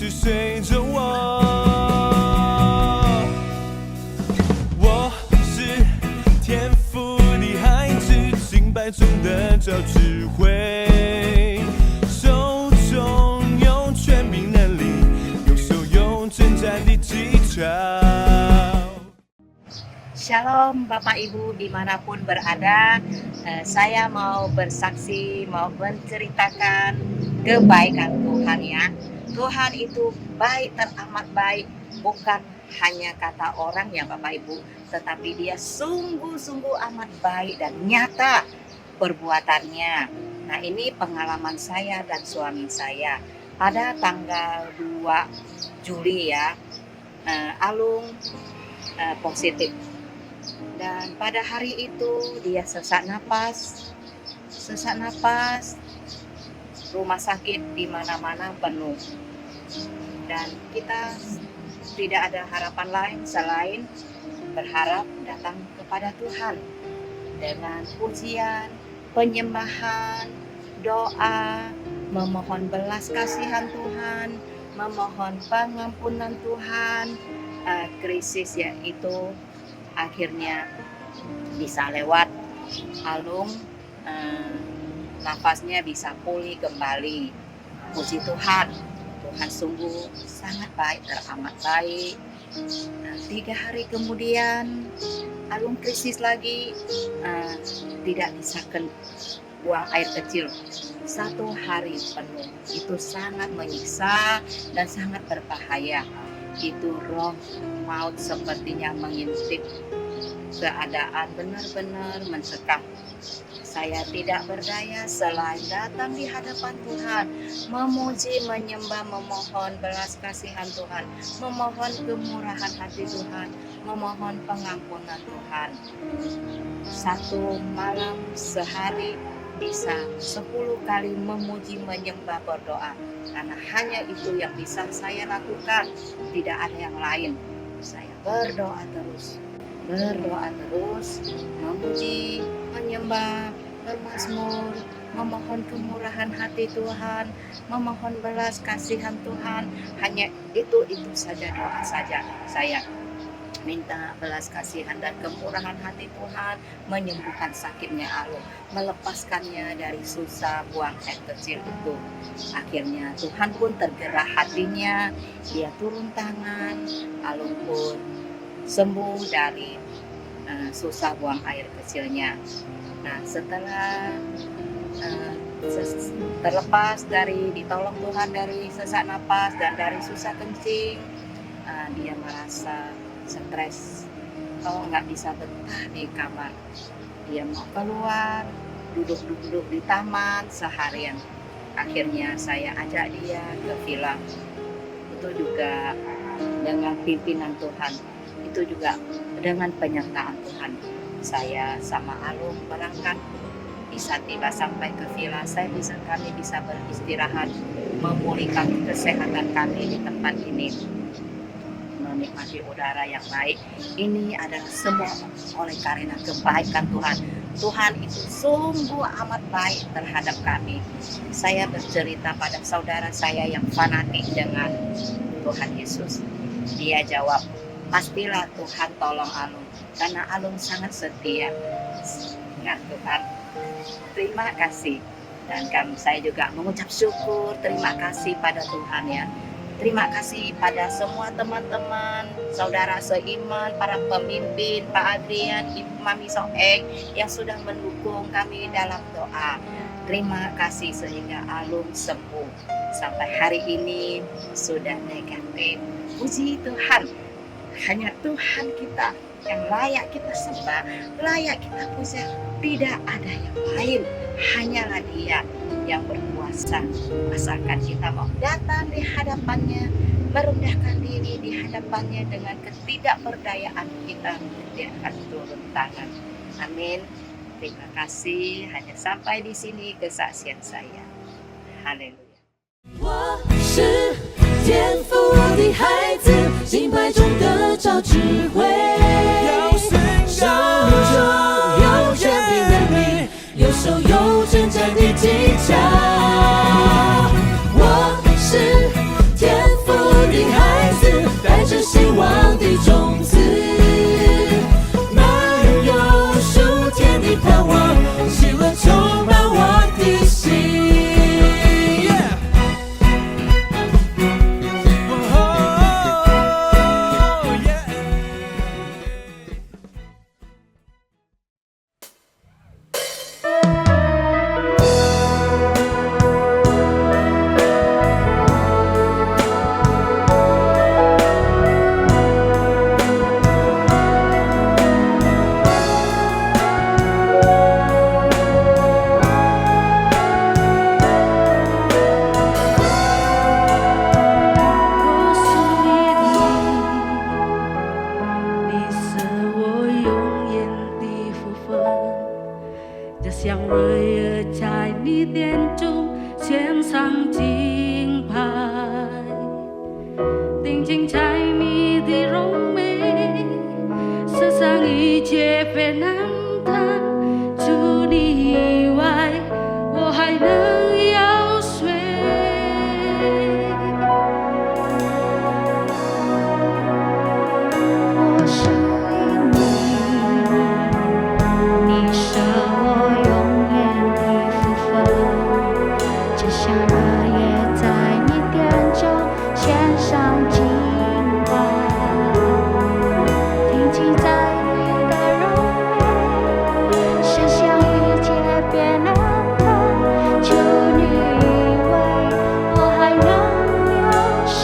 是随着我。我是天赋的孩子，敬拜中得着智慧，手中有权柄能力，右手有征战的技巧。Shalom Bapak Ibu dimanapun berada, saya mau bersaksi, mau menceritakan kebaikan Tuhan ya. Tuhan itu baik, teramat baik, bukan hanya kata orang ya Bapak Ibu, tetapi dia sungguh-sungguh amat baik dan nyata perbuatannya. Nah ini pengalaman saya dan suami saya pada tanggal 2 Juli ya, Alung positif. Dan pada hari itu dia sesak napas, rumah sakit di mana-mana penuh. Dan kita tidak ada harapan lain selain berharap datang kepada Tuhan dengan pujian, penyembahan, doa, memohon belas kasihan Tuhan, memohon pengampunan Tuhan. Krisis yaitu akhirnya bisa lewat. Alung nafasnya bisa pulih kembali. Puji Tuhan, Tuhan sungguh sangat baik, teramat baik. 3 hari kemudian Alung krisis lagi, tidak bisa buang air kecil 1 hari penuh. Itu sangat menyiksa dan sangat berbahaya. Itu roh maut sepertinya mengintip, keadaan benar-benar mencekam. Saya tidak berdaya selain datang di hadapan Tuhan, memuji, menyembah, memohon belas kasihan Tuhan, memohon kemurahan hati Tuhan, memohon pengampunan Tuhan. 1 malam sehari bisa 10 kali memuji, menyembah, berdoa, karena hanya itu yang bisa saya lakukan, tidak ada yang lain. Saya berdoa terus, memuji, menyembah, bermazmur, memohon kemurahan hati Tuhan, memohon belas kasihan Tuhan. Hanya itu saja doa saja. Saya minta belas kasihan dan kemurahan hati Tuhan, menyembuhkan sakitnya Alung, melepaskannya dari susah buang air kecil itu. Akhirnya Tuhan pun tergerak hatinya, dia turun tangan, Alung pun sembuh dari susah buang air kecilnya. Nah setelah terlepas dari, ditolong Tuhan dari sesak napas dan dari susah kencing, dia merasa stres, nggak bisa betah di kamar. Dia mau keluar, duduk di taman seharian. Akhirnya saya ajak dia ke villa. Itu juga dengan pimpinan Tuhan, itu juga dengan penyertaan Tuhan. Saya sama Alung berangkat, bisa tiba sampai ke villa. Kami bisa beristirahat, memulihkan kesehatan kami di tempat ini, menikmati udara yang baik. Ini adalah semua oleh karena kebaikan Tuhan. Tuhan itu sungguh amat baik terhadap kami. Saya bercerita pada saudara saya yang fanatik dengan Tuhan Yesus. Dia jawab, pastilah Tuhan tolong Alung, karena Alung sangat setia dengan Tuhan. Terima kasih. Dan saya juga mengucap syukur, terima kasih pada Tuhan ya. Terima kasih pada semua teman-teman, saudara seiman, para pemimpin, Pak Adrian, Ibu Mami Soeng yang sudah mendukung kami dalam doa. Terima kasih sehingga Alung sembuh. Sampai hari ini sudah negatif. Puji Tuhan, hanya Tuhan kita yang layak kita sembah, layak kita puja. Tidak ada yang lain, hanyalah Dia yang berkuasa. Asalkan kita mau datang di hadapannya, merendahkan diri di hadapannya dengan ketidakberdayaan kita, Dia akan turun tangan. Amin. Terima kasih. Hanya sampai di sini kesaksian saya. Haleluya. 我是天赋的孩子，敬拜中得着智慧，手中有权柄能力，右手有征战的技巧。我是天赋你殿中献上敬拜，定睛在你的荣美，世上一切别难谈，除你以外，我还能有谁？我是你，你是我永远的福分，就像日夜在你殿中献上敬拜，定睛在你的容美，世上一切别难分，除你以外，我还能有谁？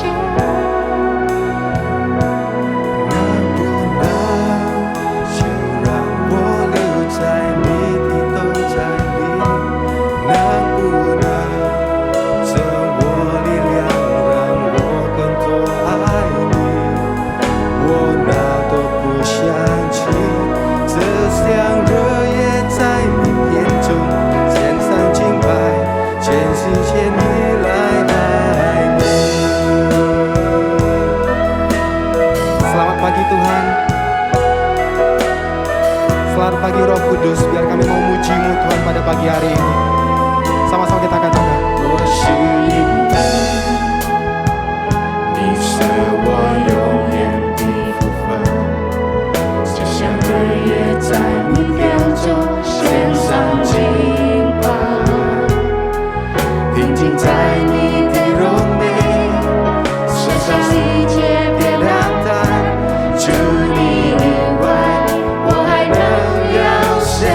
就让我留在你的同在里，能不能这我力量让我更多爱你？我哪都不想起，只想热夜在你殿中献上敬拜，全心全意来爱你。Selamat pagi Tuhan. Selamat pagi Roh Kudus, biar kami mau muji-Mu Tuhan pada pagi hari ini. Sama-sama kita katakan, 我是你的，你是我永远的福分，就像日夜在你殿中献上敬拜，定睛在你的荣美，世上一切别难担，除你以外，我还能有谁？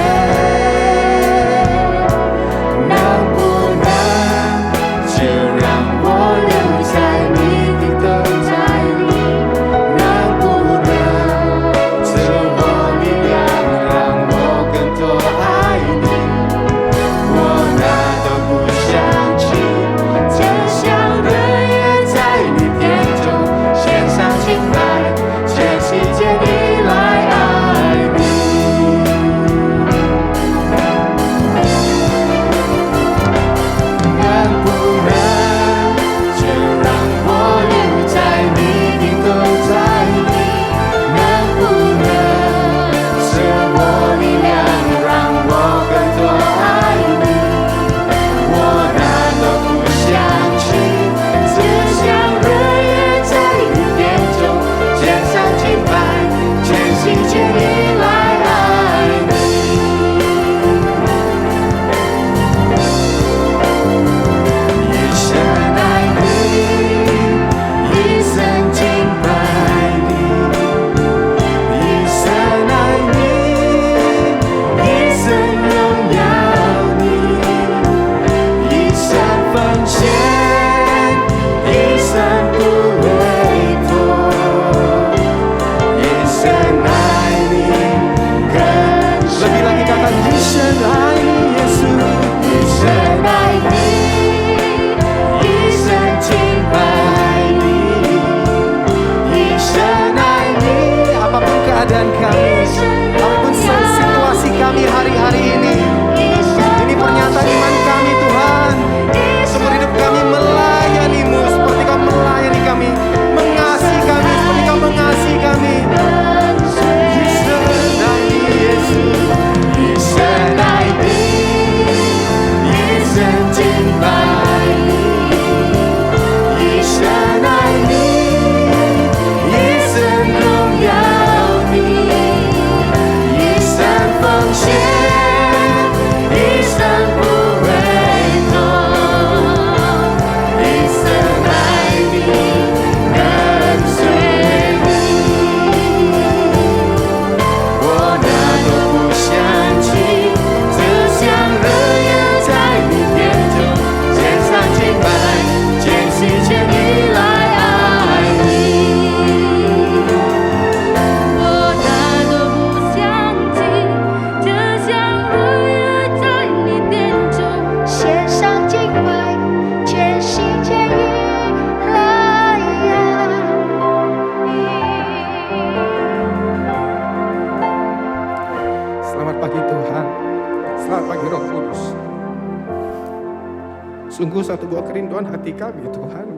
Sungguh satu buah kerinduan hati kami Tuhan,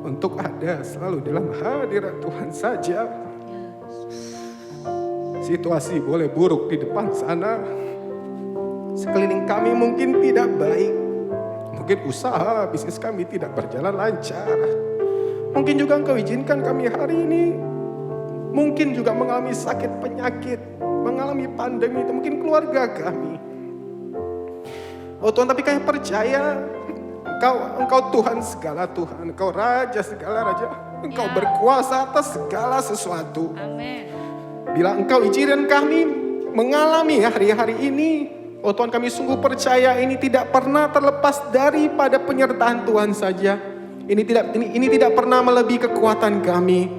untuk ada selalu dalam hadirat Tuhan saja. Situasi boleh buruk di depan sana, sekeliling kami mungkin tidak baik, mungkin usaha bisnis kami tidak berjalan lancar, mungkin juga Engkau izinkan kami hari ini mungkin juga mengalami sakit penyakit, mengalami pandemi, itu mungkin keluarga kami. Oh Tuhan, tapi kami percaya Engkau Tuhan segala Tuhan, Engkau Raja segala Raja, Engkau berkuasa atas segala sesuatu. Amin. Bila Engkau izinkan kami mengalami hari-hari ini, oh Tuhan, kami sungguh percaya ini tidak pernah terlepas daripada penyertaan Tuhan saja. Ini tidak pernah melebihi kekuatan kami.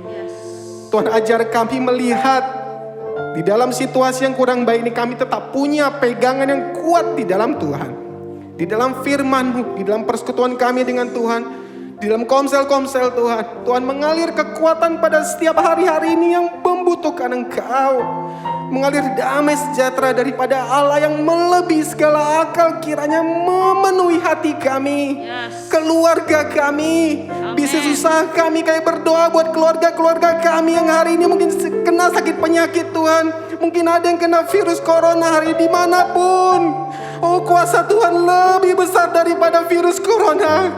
Tuhan, ajar kami melihat di dalam situasi yang kurang baik ini, kami tetap punya pegangan yang kuat di dalam Tuhan, di dalam firman-Mu, di dalam persekutuan kami dengan Tuhan, di dalam komsel-komsel Tuhan. Tuhan, mengalir kekuatan pada setiap hari-hari ini yang membutuhkan Engkau. Mengalir damai sejahtera daripada Allah yang melebihi segala akal, kiranya memenuhi hati kami, keluarga kami, bisnis usaha kami. Kami berdoa buat keluarga-keluarga kami yang hari ini mungkin kena sakit penyakit Tuhan. Mungkin ada yang kena virus corona hari dimanapun. Oh, kuasa Tuhan lebih besar daripada virus corona.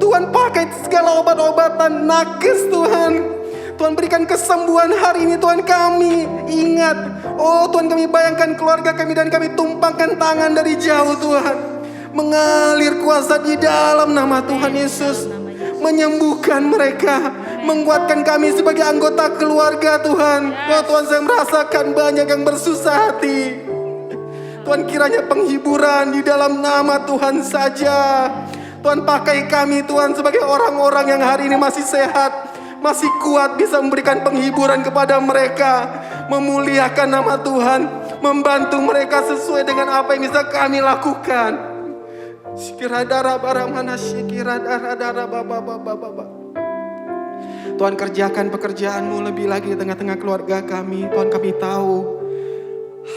Tuhan, pakai segala obat-obatan nakes Tuhan. Tuhan, berikan kesembuhan hari ini Tuhan. Kami ingat, oh Tuhan, kami bayangkan keluarga kami dan kami tumpangkan tangan dari jauh Tuhan. Mengalir kuasa di dalam nama Tuhan Yesus, menyembuhkan mereka, menguatkan kami sebagai anggota keluarga Tuhan. Oh Tuhan, saya merasakan banyak yang bersusah hati. Tuhan, kiranya penghiburan di dalam nama Tuhan saja. Tuhan, pakai kami Tuhan sebagai orang-orang yang hari ini masih sehat, masih kuat, bisa memberikan penghiburan kepada mereka, memuliakan nama Tuhan, membantu mereka sesuai dengan apa yang bisa kami lakukan. Tuhan, kerjakan pekerjaan-Mu lebih lagi di tengah-tengah keluarga kami. Tuhan, kami tahu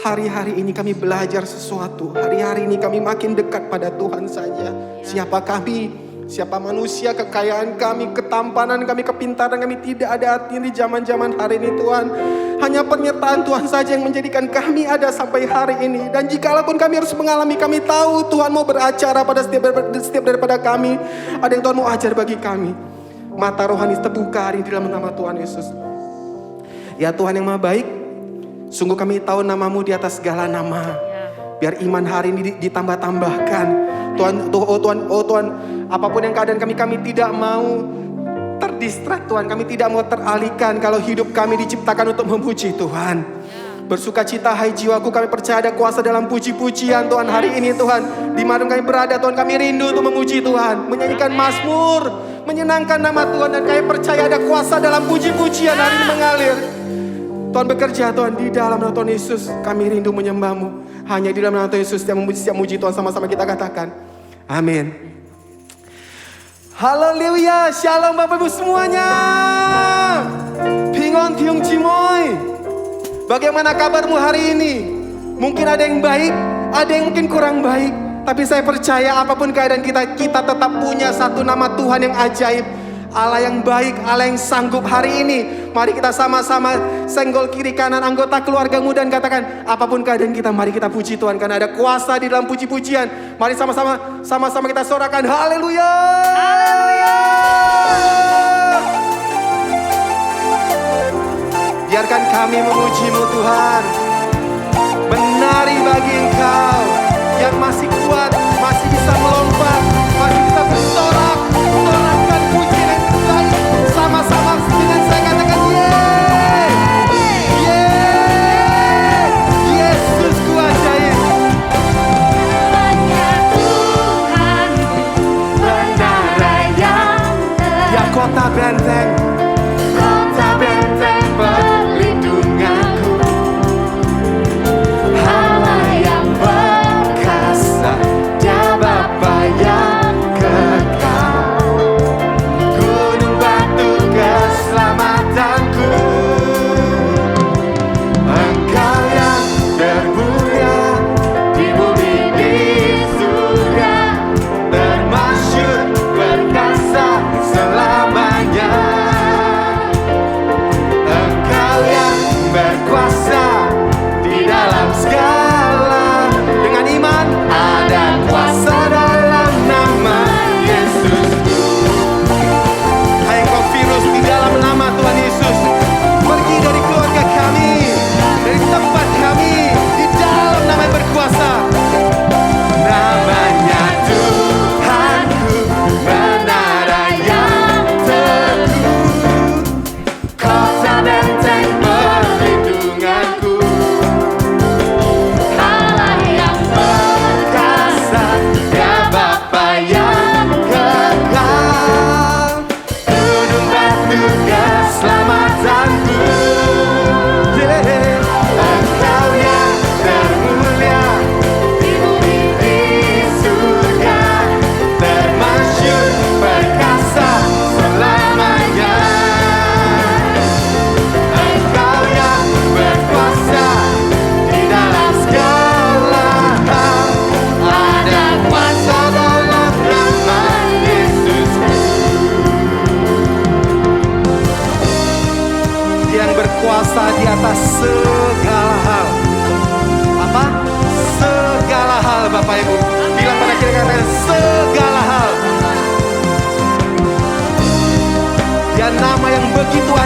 hari-hari ini kami belajar sesuatu. Hari-hari ini kami makin dekat pada Tuhan saja. Siapa kami, siapa manusia, kekayaan kami, ketampanan kami, kepintaran kami tidak ada artinya di zaman-zaman hari ini Tuhan. Hanya penyertaan Tuhan saja yang menjadikan kami ada sampai hari ini. Dan jikalaupun kami harus mengalami, kami tahu Tuhan mau beracara pada setiap daripada kami. Ada yang Tuhan mau ajar bagi kami. Mata rohani terbuka hari ini dalam nama Tuhan Yesus. Ya Tuhan yang Maha Baik, sungguh kami tahu nama-Mu di atas segala nama. Biar iman hari ini ditambah-tambahkan. Tuhan, apapun yang keadaan kami tidak mau terdistrak Tuhan. Kami tidak mau teralihkan kalau hidup kami diciptakan untuk memuji Tuhan. Bersukacita hai jiwaku, kami percaya ada kuasa dalam puji-pujian Tuhan hari ini Tuhan. Di mana kami berada Tuhan, kami rindu untuk memuji Tuhan, menyanyikan mazmur, menyenangkan nama Tuhan. Dan kami percaya ada kuasa dalam puji-pujian hari ini mengalir. Tuhan bekerja Tuhan di dalam nama Tuhan Yesus. Kami rindu menyembah-Mu. Hanya di dalam nama Tuhan Yesus setiap muji Tuhan sama-sama kita katakan amin. Haleluya. Shalom Bapak Ibu semuanya. Pingon tiung cimoy. Bagaimana kabarmu hari ini? Mungkin ada yang baik, ada yang mungkin kurang baik. Tapi saya percaya apapun keadaan kita tetap punya satu nama Tuhan yang ajaib. Allah yang baik, Allah yang sanggup hari ini. Mari kita sama-sama senggol kiri kanan anggota keluargamu dan katakan, apapun keadaan kita, mari kita puji Tuhan. Karena ada kuasa di dalam puji-pujian. Mari sama-sama kita sorakan haleluya. Haleluya. Biarkan kami memuji-Mu Tuhan. Menari bagi Engkau yang masih kuat, masih bisa melompat, masih bisa bersorak. Sorakan pujian yang terbaik sama-sama dengan saya katakan yeay, yeay, Yesus ku ajaib. Hanya Tuhanku, menara yang Ya kota benteng, kota benteng perlindunganku, Allah yang perkasa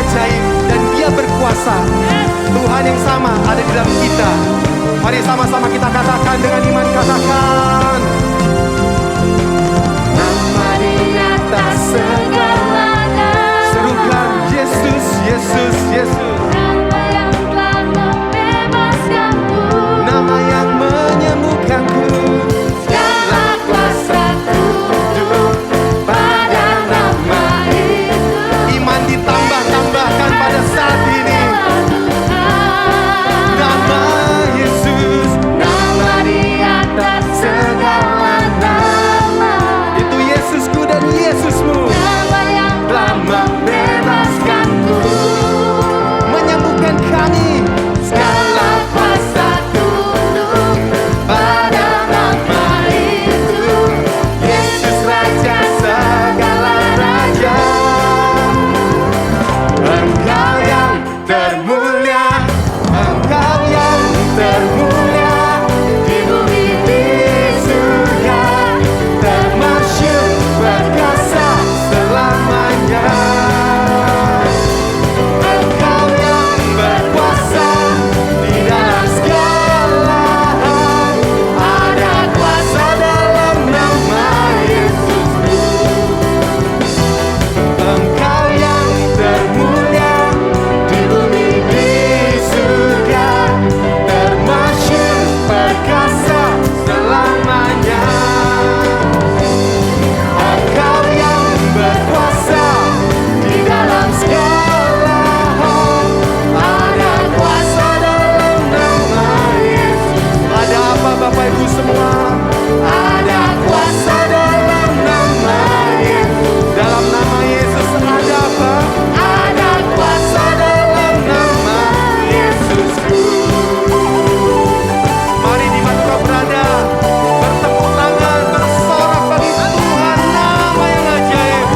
ajaib dan Dia berkuasa. Tuhan yang sama ada di dalam kita. Mari sama-sama kita katakan dengan iman, katakan. Nama di atas segalanya. Serukan Yesus, Yesus, Yesus. Nama yang telah membebaskanku. Nama yang menyembuhkanku. Segala kuasa tunduk pada nama itu. Iman ditambah-tambahkan pada saat ini. Nama Yesus, Nama di atas segala nama. itu Yesusku dan Yesusmu. Nama yang telah membebaskanku. Menyembuhkan kami. Segala kuasa tunduk pada nama itu. Yesus Raja segala raja. Engkau yang termulia, Engkau yang termulia di bumi di surga, termasyhur berkuasa selamanya. Engkau yang berkuasa di dalam segala hal, ada kuasa dalam nama Yesusmu. Engkau yang termulia di bumi di surga, termasyhur perkasa selamanya. Engkau yang berkuasa di dalam segala hal, ada kuasa dalam nama Yesus. Ada apa Bapak Ibu semua? Ada kuasa dalam nama Yesus. Dalam nama Yesus ada apa? Ada kuasa dalam nama Yesusku. Mari di mana kau berada, bertepuk tangan, bersorak bagi Tuhan, nama yang ajaib.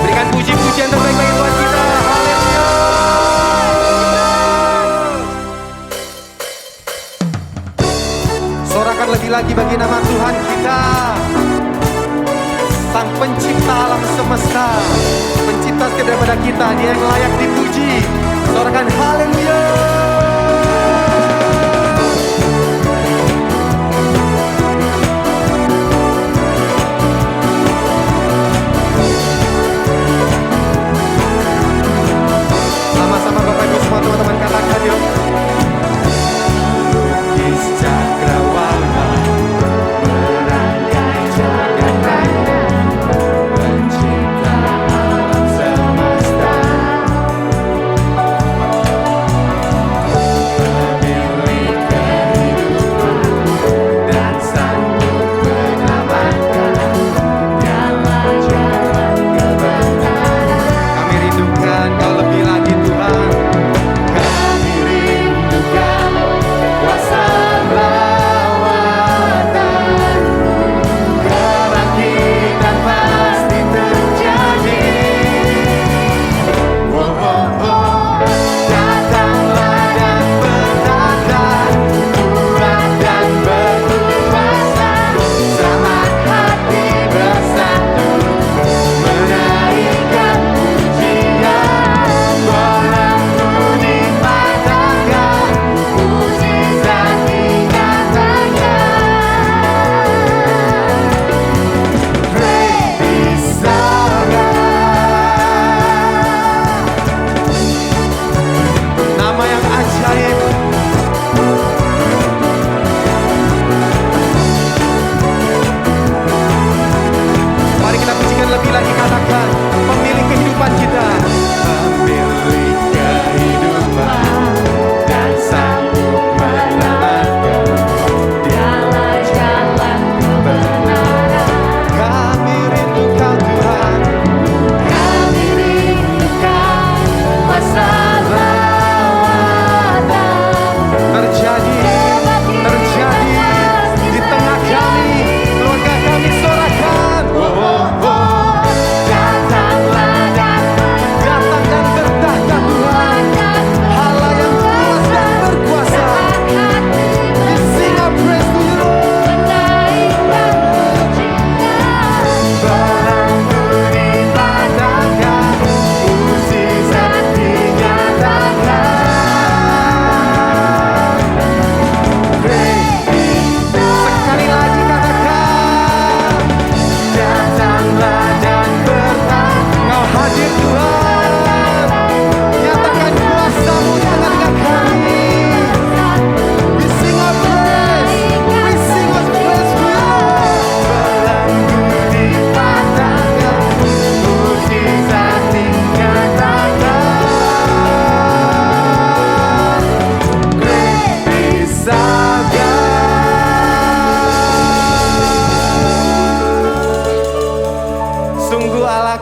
Berikan puji-pujian terbaik bagi Tuhan kita. Haleluya. Sorakan lebih lagi bagi nama Tuhan kita, Sang pencipta alam semesta, pencipta daripada kita. Dia yang layak dipuji. Sorakan haleluya. Sama-sama Bapak Ibu semua, teman-teman, katakan yuk. Lukis cakrawala, merangkai jagat raya, pencipta alam semesta.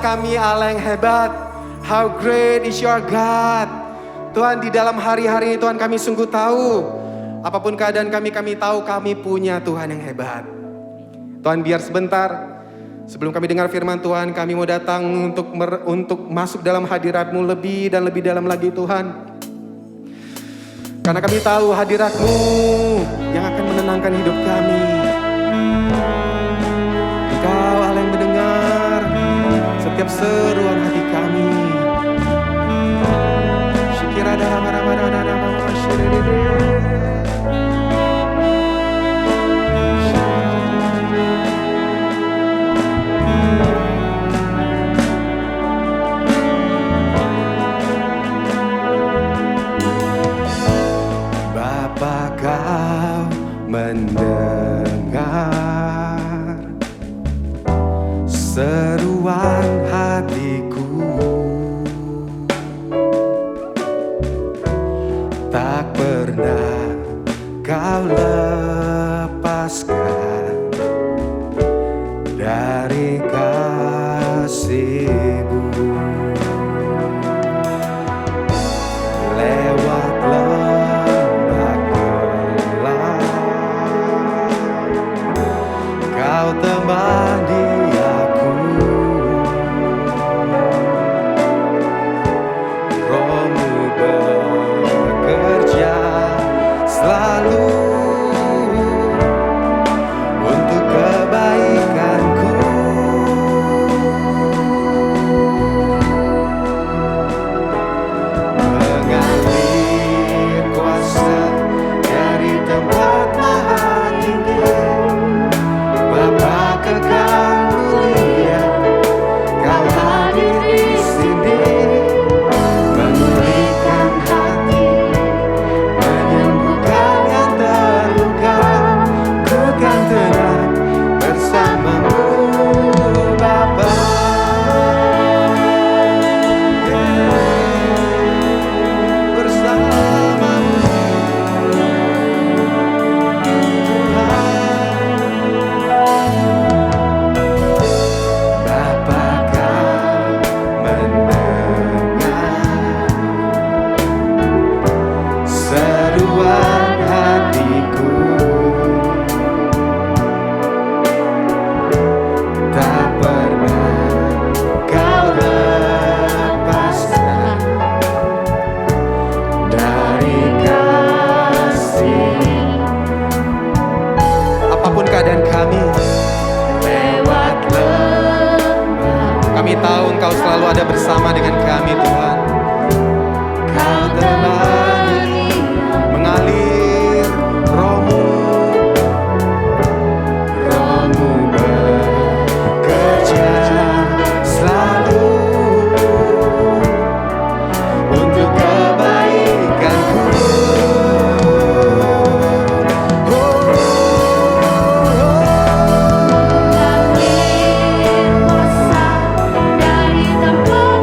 kami Allah yang hebat. How great is your God. Tuhan, di dalam hari-hari ini Tuhan kami sungguh tahu, apapun keadaan kami tahu kami punya Tuhan yang hebat. Tuhan, biar sebentar sebelum kami dengar firman Tuhan, kami mau datang untuk masuk dalam hadirat-Mu lebih dan lebih dalam lagi Tuhan. Karena kami tahu hadirat-Mu yang akan menenangkan hidup kami. Engkau Allah yang mendengar setiap seruan hati kami. Bapa, Kau mendengar seruan hatiku. Tak pernah Kau lepaskan dari kasih-Mu. Lewat lembah gelap Kau temani aku. Roh-Mu bekerja selalu untuk kebaikanku. Mengalir kuasa dari tempat maha tinggi. Bapa kekal mulia, Kau hadir di sini, memulihkan hati, menyembuhkan yang terluka. Ku kan tenang bersama-Mu, Bapa. Bersama-Mu, Bapa, Kau mendengar seruan hatiku. Tak pernah Kau lepaskan dari kasih. Apapun keadaan kami, lewat lembah, kami tahu Engkau selalu ada bersama dengan kami Tuhan. Kau temani, mengalir Roh-Mu. Roh-Mu bekerja selalu untuk kebaikanku. Mengalir kuasa dari tempat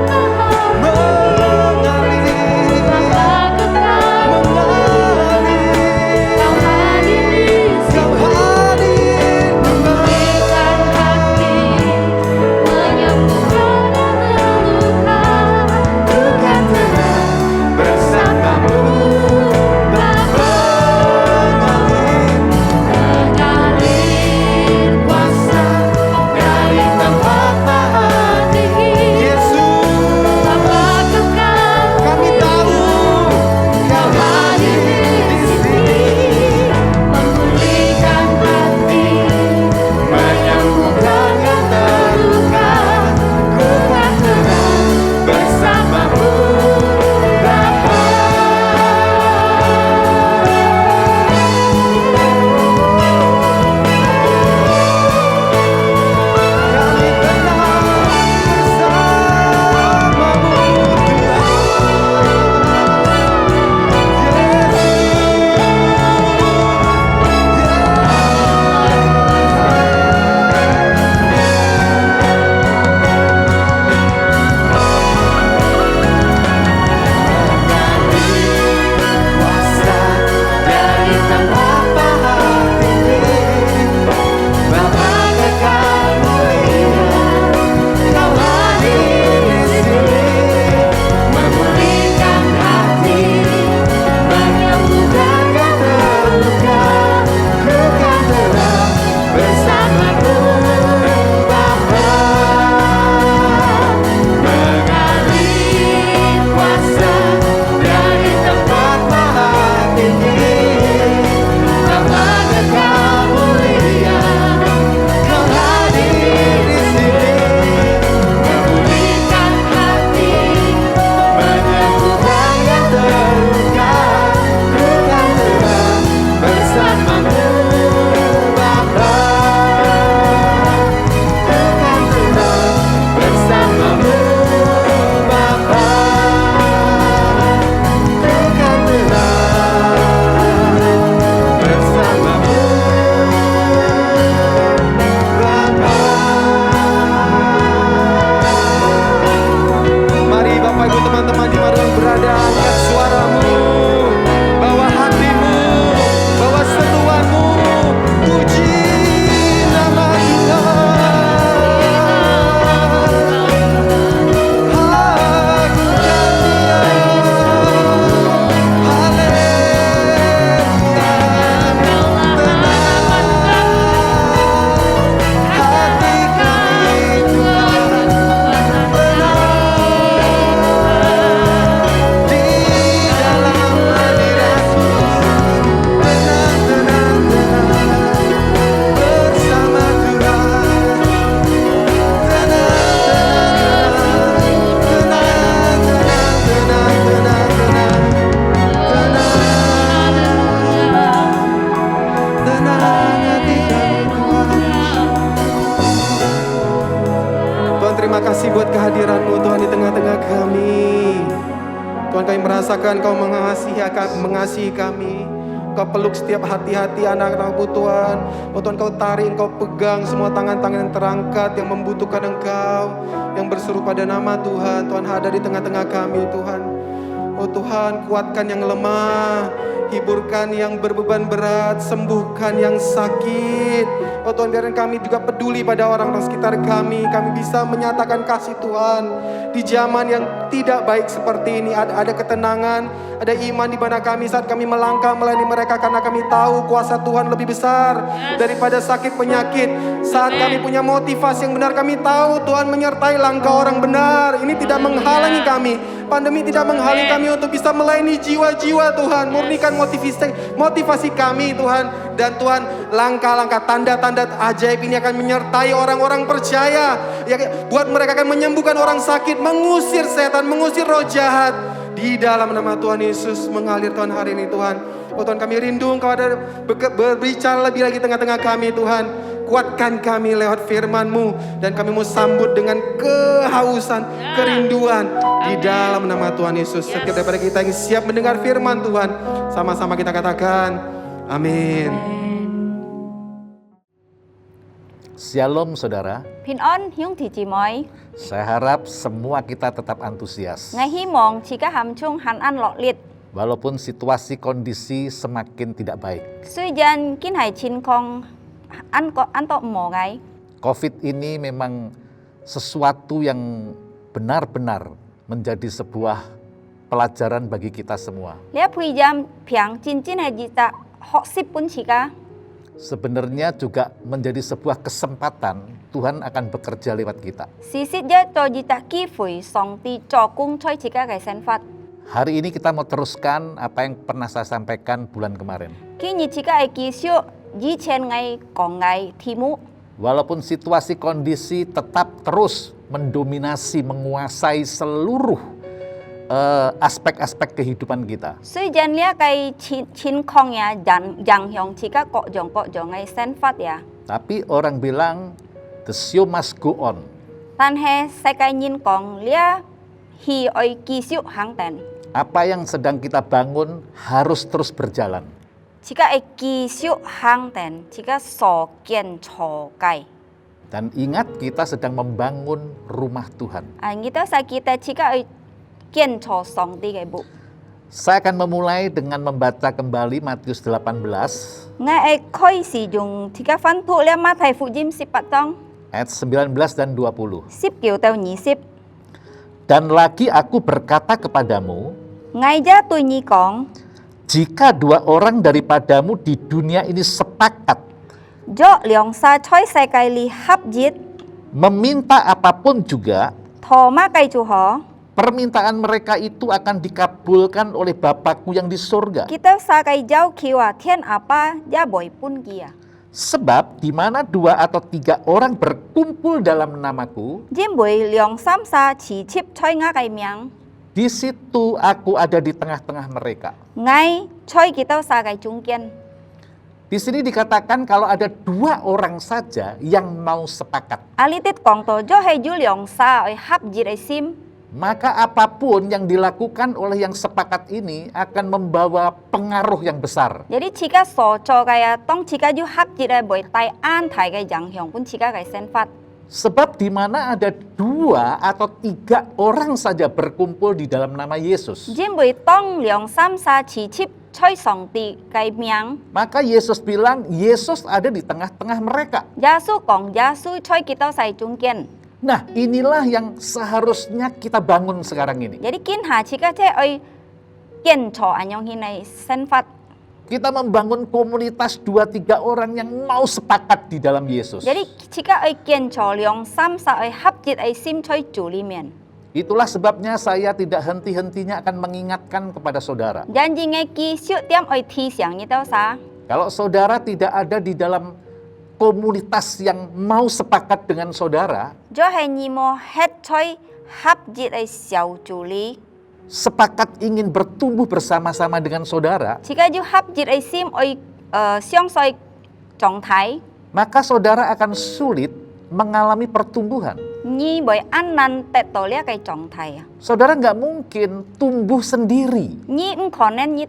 terima kasih buat kehadiran-Mu Tuhan di tengah-tengah kami. Tuhan, kami merasakan Kau mengasihi kami. Kau peluk setiap hati-hati anak-anak-Mu Tuhan. Oh Tuhan, Kau tarik, Kau pegang semua tangan-tangan yang terangkat yang membutuhkan Engkau, yang berseru pada nama Tuhan. Tuhan, ada di tengah-tengah kami Tuhan. Oh Tuhan, kuatkan yang lemah, hiburkan yang berbeban berat, sembuhkan yang sakit. Oh Tuhan, biarkan kami juga peduli pada orang-orang sekitar kami. Kami bisa menyatakan kasih Tuhan. Di zaman yang tidak baik seperti ini, ada ketenangan, ada iman di mana kami saat kami melangkah melayani mereka, karena kami tahu kuasa Tuhan lebih besar daripada sakit penyakit. Saat kami punya motivasi yang benar, kami tahu Tuhan menyertai langkah orang benar. Ini tidak menghalangi kami. Pandemi tidak menghalangi kami untuk bisa melayani jiwa-jiwa Tuhan. Murnikan motivasi kami Tuhan. Dan Tuhan, langkah-langkah tanda-tanda ajaib ini akan menyertai orang-orang percaya. Ya, buat mereka akan menyembuhkan orang sakit, mengusir setan, mengusir roh jahat. Di dalam nama Tuhan Yesus mengalir Tuhan hari ini Tuhan. Oh Tuhan, kami rindu Engkau ada berbicara lebih lagi tengah-tengah kami Tuhan. Kuatkan kami lewat firman-Mu, dan kami mau sambut dengan kehausan, kerinduan di dalam nama Tuhan Yesus. Setiap daripada kita yang siap mendengar firman Tuhan, sama-sama kita katakan amin. Shalom saudara. Bình an hiếu thị chị mọi. Saya harap semua kita tetap antusias. Ngày hy vọng chị các hàm chung hẳn ăn lọ liệt. Walaupun situasi kondisi semakin tidak baik. Suy dân kín hải chín con ăn tọ mỏ ngay. COVID ini memang sesuatu yang benar-benar menjadi sebuah pelajaran bagi kita semua. Lihat pujam piang cincin haji tak hok sip pun cika. Sebenarnya juga menjadi sebuah kesempatan Tuhan akan bekerja lewat kita. Sisit ya to jita kifui song ti cokung choi cika kai senfat. Hari ini kita mau teruskan apa yang pernah saya sampaikan bulan kemarin. Kini cika eki siu ji chen ngai kong ngai timu. Walaupun situasi kondisi tetap terus mendominasi, menguasai seluruh aspek-aspek kehidupan kita. Suy dân lia kai chin kong ya jang hyong cika kok jong ngai senfat ya. Tapi orang bilang the show must go on. Tan he sai kai nyin kong lia hi oi ki siu hang ten. Apa yang sedang kita bangun harus terus berjalan. Jika eki siu hang ten, jika so kian cho kai. Dan ingat, kita sedang membangun rumah Tuhan. Kita sakita jika kian cho song ti kai bu. Saya akan memulai dengan membaca kembali Matius 18 Ngai koi si jung jika fan thu lia ma thai fu jim sip patong. ayat 19 dan 20. Sip kiu tau nyi sip. Dan lagi aku berkata kepadamu, Ngai ja tu nyi kong. jika dua orang daripadamu di dunia ini sepakat Jo liong sa choi sai kai li hap jit. meminta apapun juga, Tho ma kai chu ho. permintaan mereka itu akan dikabulkan oleh Bapakku yang di surga. Kita sa kai jau kiwa tian apa ja boy pun kia. Sebab di mana 2 atau 3 orang berkumpul dalam namaku, Jim boy liong sam sa chi chip choi nga kai miang. di situ aku ada di tengah-tengah mereka. Ngai choi kita sa kai chung kian. Di sini dikatakan kalau ada 2 orang saja yang mau sepakat, Alitit kong to jo he ju liong sa oi hap jit ai sim. maka apapun yang dilakukan oleh yang sepakat ini akan membawa pengaruh yang besar. Jadi jika so cho kaya tong jika ju hap jit ai boy tai an thai kai jang hyong pun jika kai sen fat. Sebab di mana ada 2 atau 3 orang saja berkumpul di dalam nama Yesus, Jim boy tong liong sam sa chi chip choi song ti kai miang. maka Yesus bilang Yesus ada di tengah-tengah mereka. Yasu kong yasu choi kita sai chung kian. Nah, inilah yang seharusnya kita bangun sekarang ini. Jadi kin ha jika che oi kian cho anyong hinai sen fat. Kita membangun komunitas 2-3 orang yang mau sepakat di dalam Yesus. Jadi jika oi kian cho liong sam sa oi hap jit ai sim choi chu li mian. Itulah sebabnya saya tidak henti-hentinya akan mengingatkan kepada saudara. Janji ngai ki siu tiam oi thi siang ni tau sa. Kalau saudara tidak ada di dalam komunitas yang mau sepakat dengan saudara, Jo he nyi mo het choi hap jit ai xiao chu li. sepakat ingin bertumbuh bersama-sama dengan saudara, Jika ju hap jit ai sim oi siong soi chong thai. maka saudara akan sulit mengalami pertumbuhan. Nhi bởi ăn năn tệ tổ lia cái trọng thai. Saudara nggak mungkin tumbuh sendiri. Nhi khó nên nhi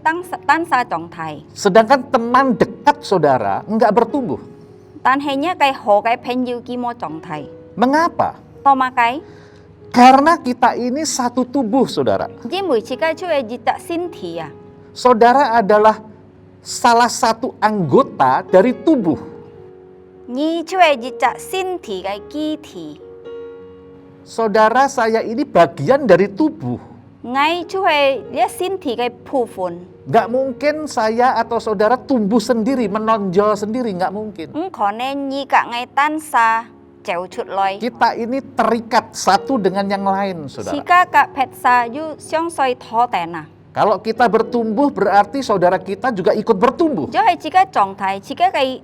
tan sa trọng thai. Sedangkan teman dekat saudara nggak bertumbuh. Tan hanya cái hồ cái pen yu ki mo trọng thai. Mengapa? Toma cái. Karena kita ini satu tubuh, saudara. Ji mùi chỉ cái chú ấy tak xin thì à. Saudara adalah salah satu anggota dari tubuh. Nhi chú ấy tak xin thì cái ki thì. Saudara saya ini bagian dari tubuh. Ngay chú ấy lia xin thì cái phù phun. Nggak mungkin saya atau saudara tumbuh sendiri, menonjol sendiri, nggak mungkin. Khó nên nhi cả ngay tan sa chéo chút loi. Kita ini terikat satu dengan yang lain, saudara. Jika kak pet sa yu xiong soi tho tena. Kalau kita bertumbuh berarti saudara kita juga ikut bertumbuh. Cho hay jika trọng thai, jika cái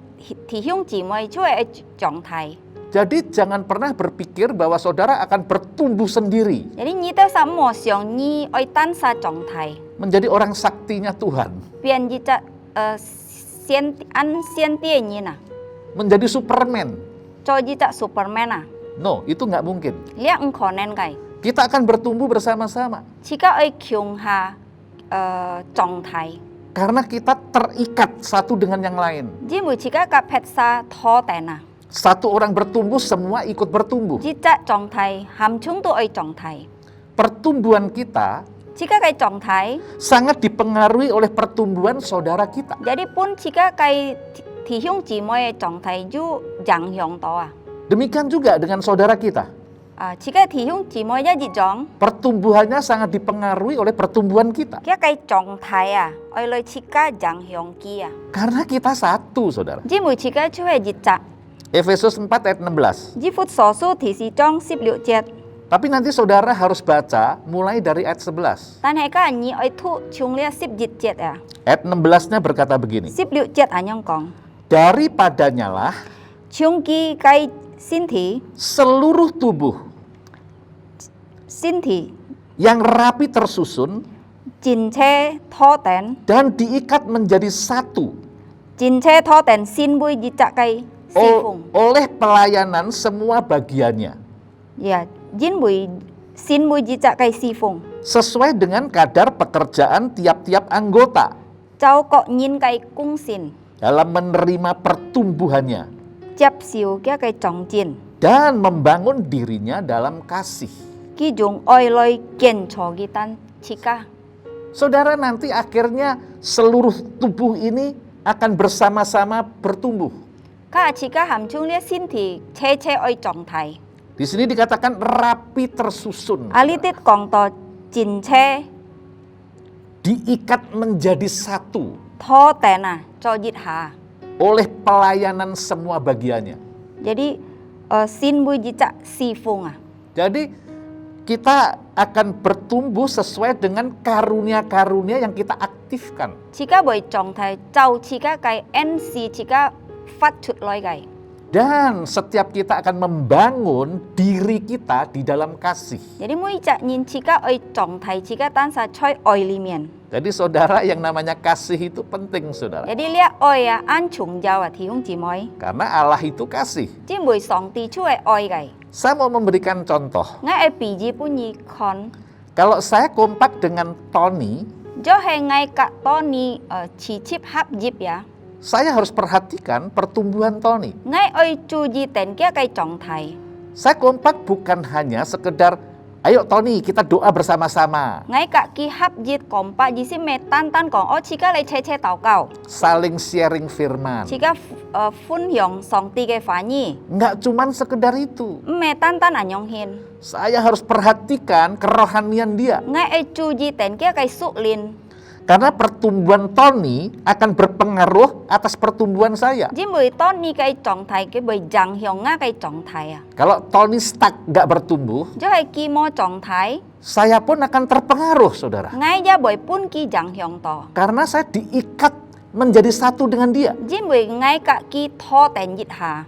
thì hiung chỉ mới chú ấy trọng thai. Jadi jangan pernah berpikir bahwa saudara akan bertumbuh sendiri. Jadi nhi tao sa mo xiong nhi oi tan sa trọng thai. Menjadi orang saktinya Tuhan. Bian ji ta xiên tie nhi na. Menjadi Superman. Cho ji ta Superman à. No, itu nggak mungkin. Liak khó nên cái. Kita akan bertumbuh bersama-sama. Jika oi kyung ha trọng thai. Karena kita terikat satu dengan yang lain. Ji mùi jika kak pet sa tho tena. Satu orang bertumbuh, semua ikut bertumbuh. Ji ta trọng thai, ham chung tu oi trọng thai. Pertumbuhan kita Jika cái trọng thai, sangat dipengaruhi oleh pertumbuhan saudara kita. jadi pun jika cái thì hiung chỉ mới trọng thai yu giang hiong to à. Demikian juga dengan saudara kita. Jika thì hiung chỉ mới ya ji jong, Pertumbuhannya sangat dipengaruhi oleh pertumbuhan kita. kia cái trọng thai à, oi loi jika giang hiong kia. Karena kita satu, saudara. Ji mùi jika chú hệ dịch chặt, Efesus 4 ayat 16. ji phút sổ su thì si trong 16 chết. Tapi nanti saudara harus baca mulai dari ayat 11. Tan hệ các anh nhi oi thu chung lia 10 dịch chết à. Ayat 16-nya berkata begini. 16 chết à nhong kong. Daripadanya lah Chung ki cái xin thị seluruh tubuh yang rapi tersusun jin che tho ten, dan diikat menjadi satu jin che tho ten xin bui ji chặt cái si phùng. oleh pelayanan semua bagiannya. Ya, jin bui xin bui ji chặt cái si phùng. Sesuai dengan kadar pekerjaan tiap-tiap anggota Cháu có nhìn cái cung xin, dalam menerima pertumbuhannya chấp siêu cái trọng jin. dan membangun dirinya dalam kasih. Ki dùng oi loi kian cho ki tan chika. Saudara, nanti akhirnya seluruh tubuh ini akan bersama-sama bertumbuh. Ka chika ham chung lia xin thì che oi trọng thai. Di sini dikatakan rapi tersusun. Alitit kong to jin che Diikat menjadi satu tho tena cho jit ha. oleh pelayanan semua bagiannya. Jadi xin bui ji chặt si phùng à. Jadi kita akan bertumbuh sesuai dengan karunia-karunia yang kita aktifkan. Chika bởi trọng thai cháu chika cái NC chika phát chut loi cái. Dan setiap kita akan membangun diri kita di dalam kasih. Jadi mỗi chặt nhìn chika oi trọng thai chika tan sa choi oi li miền. Jadi saudara, yang namanya kasih itu penting, saudara. Jadi lihat oi à an chung giao à thì không chỉ moi. Karena Allah itu kasih. Chỉ bởi song ti chú oi cái. Saya mau memberikan contoh. Ngay ai bị gì bunyi con. Kalau saya kompak dengan Tony, Do hay ngay cả Tony chỉ chip hấp dịp ya. saya harus perhatikan pertumbuhan Tony. Ngay oi chú gì tên kia cái trọng thai. Saya kompak bukan hanya sekedar, ayo Tony kita doa bersama-sama. Ngay cả khi hấp dịp kompa gì xin mẹ tan còn ô chỉ cả lại che tàu cao. Saling sharing firman. Chỉ cả phun hiong song ti cái phá nhi. Nggak cuman sekedar itu. Mẹ tan à nhong hiền. Saya harus perhatikan kerohanian dia. Ngay ai chú gì tên kia cái sụ lin. Karena pertumbuhan Tony akan berpengaruh atas pertumbuhan saya. Chỉ bởi Tony cái trọng thai cái bởi giang hiong nga cái trọng thai à. Kalau Tony stuck nggak bertumbuh, Do hay ki mo trọng thai. saya pun akan terpengaruh, saudara. Ngay ra bởi pun ki giang hiong to. Karena saya diikat menjadi satu dengan dia. Chỉ bởi ngay cả ki tho tên dịch hà.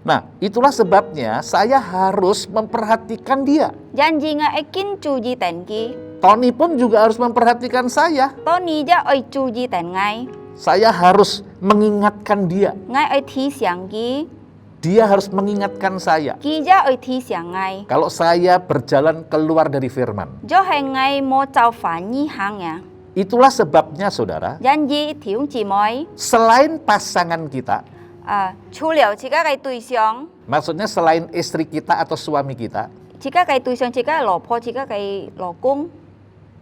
Nah, itulah sebabnya saya harus memperhatikan dia. Janji nga ai kin chú gì tên ki. Tony pun juga harus memperhatikan saya. Tony ra oi chú gì tên ngay. Saya harus mengingatkan dia. Ngay ai thi xiang ki. Dia harus mengingatkan saya. 記者會提醒我， Kalau saya berjalan keluar dari firman. 就係我冇就反意行呀。 Itulah sebabnya saudara, 因而弟兄姊妹， selain pasangan kita, 除了自己嘅對象， maksudnya selain istri kita atau suami kita, 自己嘅對象，自己嘅老婆，自己嘅老公，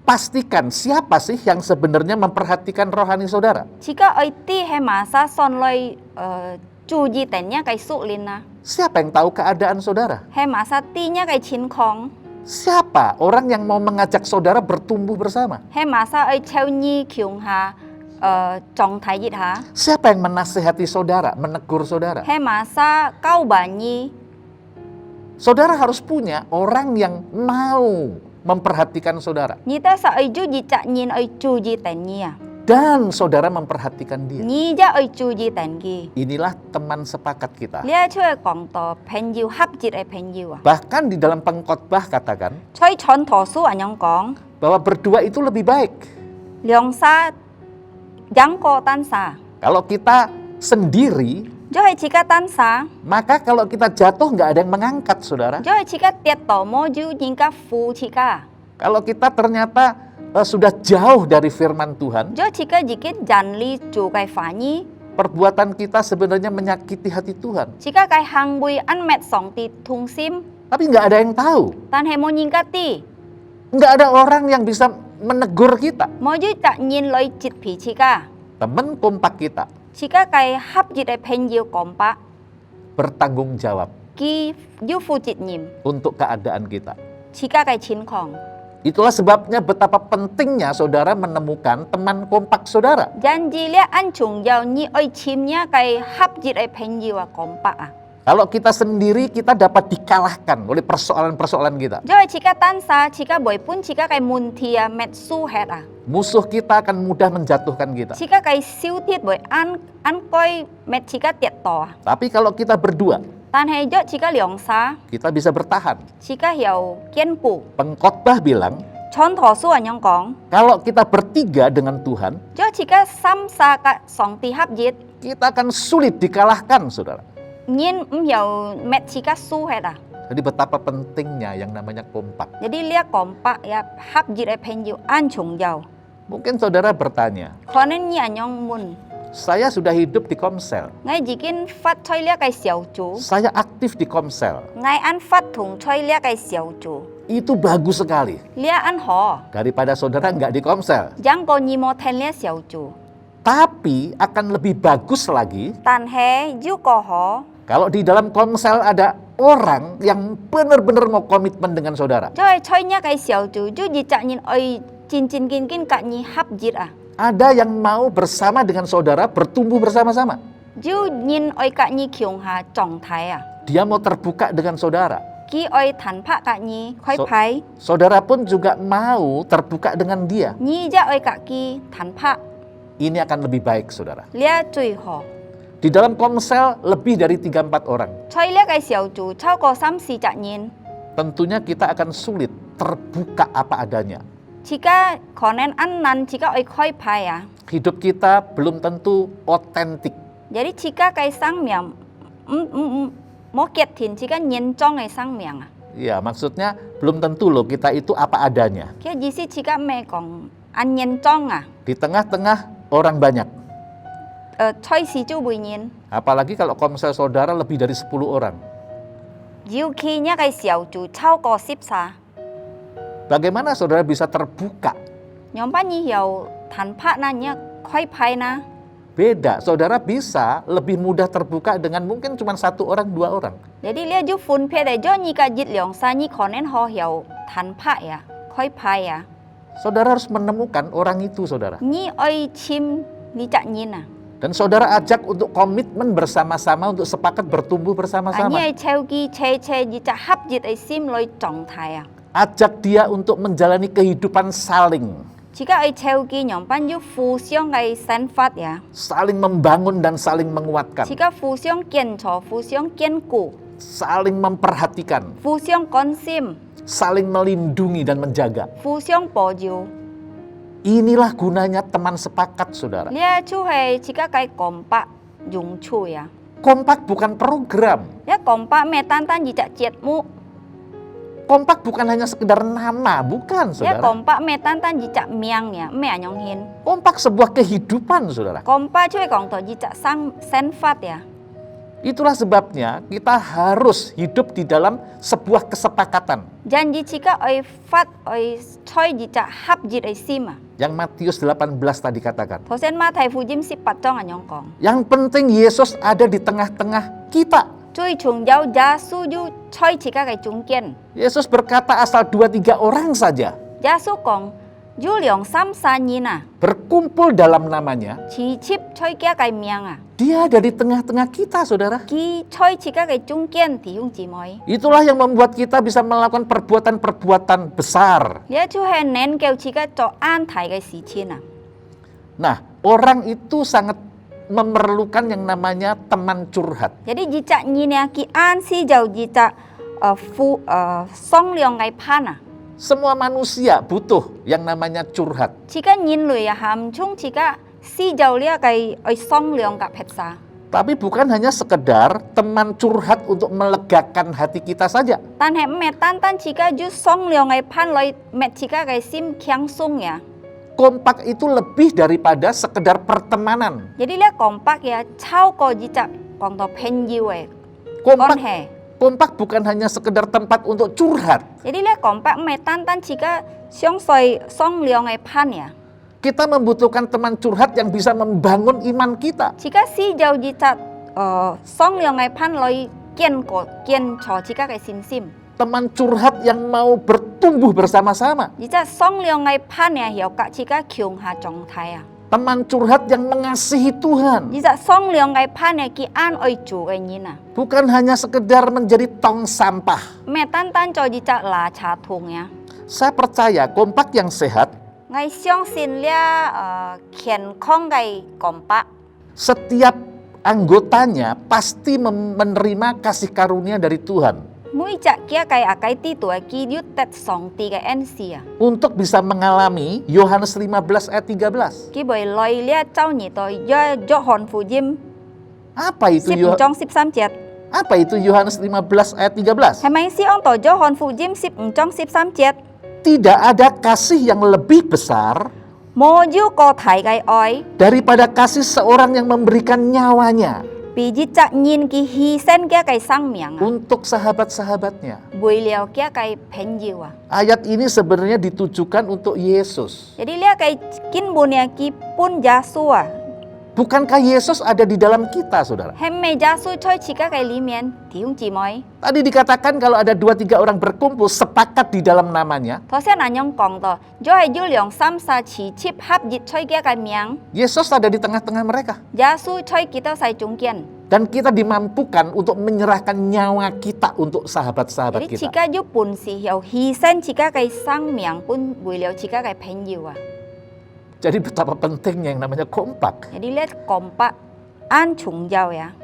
pastikan siapa sih yang sebenarnya memperhatikan rohani saudara. 自己愛啲係馬沙上來注意定一嘅屬靈啊， Siapa yang tahu keadaan saudara? 係馬沙啲一嘅情況， Siapa orang yang mau mengajak saudara bertumbuh bersama? 係馬沙愛超你強下狀態一下， Siapa yang menasihati saudara, menegur saudara? 係馬沙交辦你， Saudara harus punya orang yang mau memperhatikan saudara. 你得實愛注意責任，愛注意定你啊， Dan saudara memperhatikan dia. 你則愛注意定佢。 Inilah teman sepakat kita. 呢一出嘅講到朋友合節嘅朋友啊， Bahkan di dalam pengkhotbah katakan 在傳道書人樣講， bahwa berdua itu lebih baik. 兩沙兩個單沙， Kalau kita sendiri, 就係自己單沙， maka kalau kita jatuh nggak ada yang mengangkat, saudara. 就係自己跌倒冇就人家扶自己， Kalau kita ternyata sudah jauh dari firman Tuhan, 就自己人力做嘅反應， perbuatan kita sebenarnya menyakiti hati Tuhan. 自己嘅行為暗滅上帝痛心， Tapi nggak ada yang tahu. 但係冇人家知， Nggak ada orang yang bisa menegur kita. 冇就責任來接皮自己， Teman kompak kita 自己嘅合節嘅朋友講白， bertanggung jawab 佢要負責任， untuk keadaan kita. 自己嘅情況。 Itulah sebabnya betapa pentingnya saudara menemukan teman kompak saudara. 因而咧，按重要你愛簽一嘅合節嘅朋友啊，講白啊， Kalau kita sendiri, kita dapat dikalahkan oleh persoalan-persoalan kita. 因為自己單沙，自己違本自己嘅問題啊，滅輸hết啊， Musuh kita akan mudah menjatuhkan kita. 自己嘅小跌會按該滅自己跌倒啊， Tapi kalau kita berdua, 但係若自己兩沙， kita bisa bertahan. 自己又堅固。 Pengkhotbah bilang, 傳道書人樣講， kalau kita bertiga dengan Tuhan, 若自己三沙嘅上帝合節， kita akan sulit dikalahkan, saudara. 人唔又滅自己輸hết啊， Jadi betapa pentingnya yang namanya kompak. 有啲呢講白呀合節嘅朋友按重要， Mungkin saudara bertanya, 可能你人樣問。 saya sudah hidup di Komsel, 我已經發出呢個小組， saya aktif di Komsel. 我按發同出呢個小組， Itu bagus sekali. 呢按好， Daripada saudara nggak di Komsel. 兩個你冇聽呢小組， Tapi akan lebih bagus lagi 但係如果好， kalau di dalam Komsel ada orang yang benar-benar mau komitmen dengan saudara. 就係出呢個小組，就以責任愛戰戰兢兢跟你合節啊， Ada yang mau bersama dengan saudara bertumbuh bersama-sama. 就人愛跟你強下狀態啊， Dia mau terbuka dengan saudara. 佢愛談拍跟你開牌， Saudara pun juga mau terbuka dengan dia. 你則愛跟佢談拍， Ini akan lebih baik, saudara. 呢最好。 Di dalam Komsel lebih dari 3-4 orang. 出呢個小組超過3-4責任， Tentunya kita akan sulit terbuka apa adanya. 自己可能按難自己愛開牌啊。 Hidup kita belum tentu otentik. Jadi jika cái sang miệng mau kiệt thiền chỉ có nhân trong cái sang miệng à. Ya, maksudnya belum tentu loh kita itu apa adanya. Cái gì sih chỉ có mẹ còn ăn nhân trong à. Di tengah-tengah orang banyak. Thôi si chú bùi nhân. Apalagi kalau Komsel saudara lebih dari 10 orang. Nhiều khi nhá cái xỉu chủ超過10xa. Bagaimana saudara bisa terbuka? Nhóm bác nhi hiểu thành phát na nhá khoai phai na. Beda, saudara bisa lebih mudah terbuka dengan mungkin cuma 1 orang, 2 orang. Jadi lihat ju phun phe để cho nhi cả dịch lượng xa nhi khó nên họ hiểu thành phát ya, khoai phai ya. Saudara harus menemukan orang itu, saudara. Nhi ơi chim ni chặt nhìn à. Dan saudara ajak untuk komitmen bersama-sama, untuk sepakat bertumbuh bersama-sama. Nhi ơi treo ghi che nhi chặt hấp dịch ấy sim lôi trọng thai à. Ajak dia untuk menjalani kehidupan saling. Jika ai treo ghi nhóm ban ju phù xiong ai san phát ya. Saling membangun dan saling menguatkan. Jika phù xiong kiên trò, phù xiong kiên固, Saling memperhatikan. phù xiong con sim, Saling melindungi dan menjaga. phù xiong bò diu. Inilah gunanya teman sepakat, saudara. Lia chu hay jika kai kompak dùng chui ya. Kompak bukan program. Ya kompak me tantan jicak cietmu. Kompak bukan hanya sekedar nama, bukan Ya saudara. kompak me tantan jicak miangnya, me anyong hin. Kompak sebuah kehidupan saudara. Kompak cuy kong to jicak sang senfat ya. Itulah sebabnya kita harus hidup di dalam sebuah kesepakatan. Janji jika oi fat oi choi jicak hap jit oi sima. Yang Matius 18 tadi katakan. Thosen ma thai fu jim sip pat jong anyong kong. Yang penting Yesus ada di tengah-tengah kita. Cuy chung jauh jasu ju choi jika kai chung kian. Yesus berkata asal 2-3 orang saja Jasu kong ju liong sam sa nyina. berkumpul dalam namanya, Chi chip choi kia kai mianga. dia ada di tengah-tengah kita saudara. Ki choi jika kai chung kian ti yung ji moi. Itulah yang membuat kita bisa melakukan perbuatan-perbuatan besar. Ya chu he nen keu jika cho an thai kai si china. Nah, orang itu sangat memerlukan yang namanya teman curhat. Jadi jicak nyina ki an si jauh jicak song liong kai pana. Semua manusia butuh yang namanya curhat. Jika nyin lui ya ham chung jika si jauh lia kai oi song liong ka petsa. Tapi bukan hanya sekedar teman curhat untuk melegakan hati kita saja. Tan he me tan jika ju song liong kai pan loi met jika kai sim kiang sung ya. Kompak itu lebih daripada sekedar pertemanan. Jadi lihat kompak ya, chau ko jicak kong to pen jiwe. Kompak, Kon he. kompak bukan hanya sekedar tempat untuk curhat. Jadi lihat kompak me tan jika siong soi song liong ai pan ya. Kita membutuhkan teman curhat yang bisa membangun iman kita. Jika si jauh jicak song liong ai pan loi kian ko kian cho jika kai sim sim. Teman curhat yang mau bertumbuh bersama-sama. Jika song liong ai pan ya hiao kak jika kyung ha jong thai ya. Teman curhat yang mengasihi Tuhan. Jika song liong ai pan ya ki an oi chu ai nyina. Bukan hanya sekedar menjadi tong sampah. Me tan cho jicak la cha thung ya. Saya percaya kompak yang sehat, Ngai siong sin lia kian kong gai kompak. setiap anggotanya pasti menerima kasih karunia dari Tuhan. Mui cak kia kai akai ti tua ki yut tet song ti kai NC ya. Untuk bisa mengalami Yohanes 15 ayat 13. Ki boy loi lia chau ni to yo hon fu jim Apa itu sip Yohanes? chong sip sam jet. Apa itu Yohanes 15 ayat 13? Hai mai si ong to yo hon fu jim sip chong sip sam jet. Tidak ada kasih yang lebih besar Mo ju ko thai kai oi. daripada kasih seorang yang memberikan nyawanya Pi ji cak nyin ki hi sen kia kai sang miang. untuk sahabat-sahabatnya. Bui liao kia kai pen jiwa. Ayat ini sebenarnya ditujukan untuk Yesus. Jadi lia kai kin bunia ki pun jasua. Bukankah Yesus ada di dalam kita, saudara? Hem me jasu choi chika kai li mian ti yung ji moi. Tadi dikatakan kalau ada 2-3 orang berkumpul sepakat di dalam namanya, Tho sen anyong kong to. Jo hai ju liong sam sa chi chip hap jit choi kia kai miang. Yesus ada di tengah-tengah mereka. Jasu choi kita sai chung kian. Dan kita dimampukan untuk menyerahkan nyawa kita untuk sahabat-sahabat Jadi kita. jika ju pun si hiao hi sen jika kai sang miang pun bui liao jika kai pen jiwa. Jadi betapa pentingnya yang namanya kompak. Jadi lihat kompak an chung jauh ya.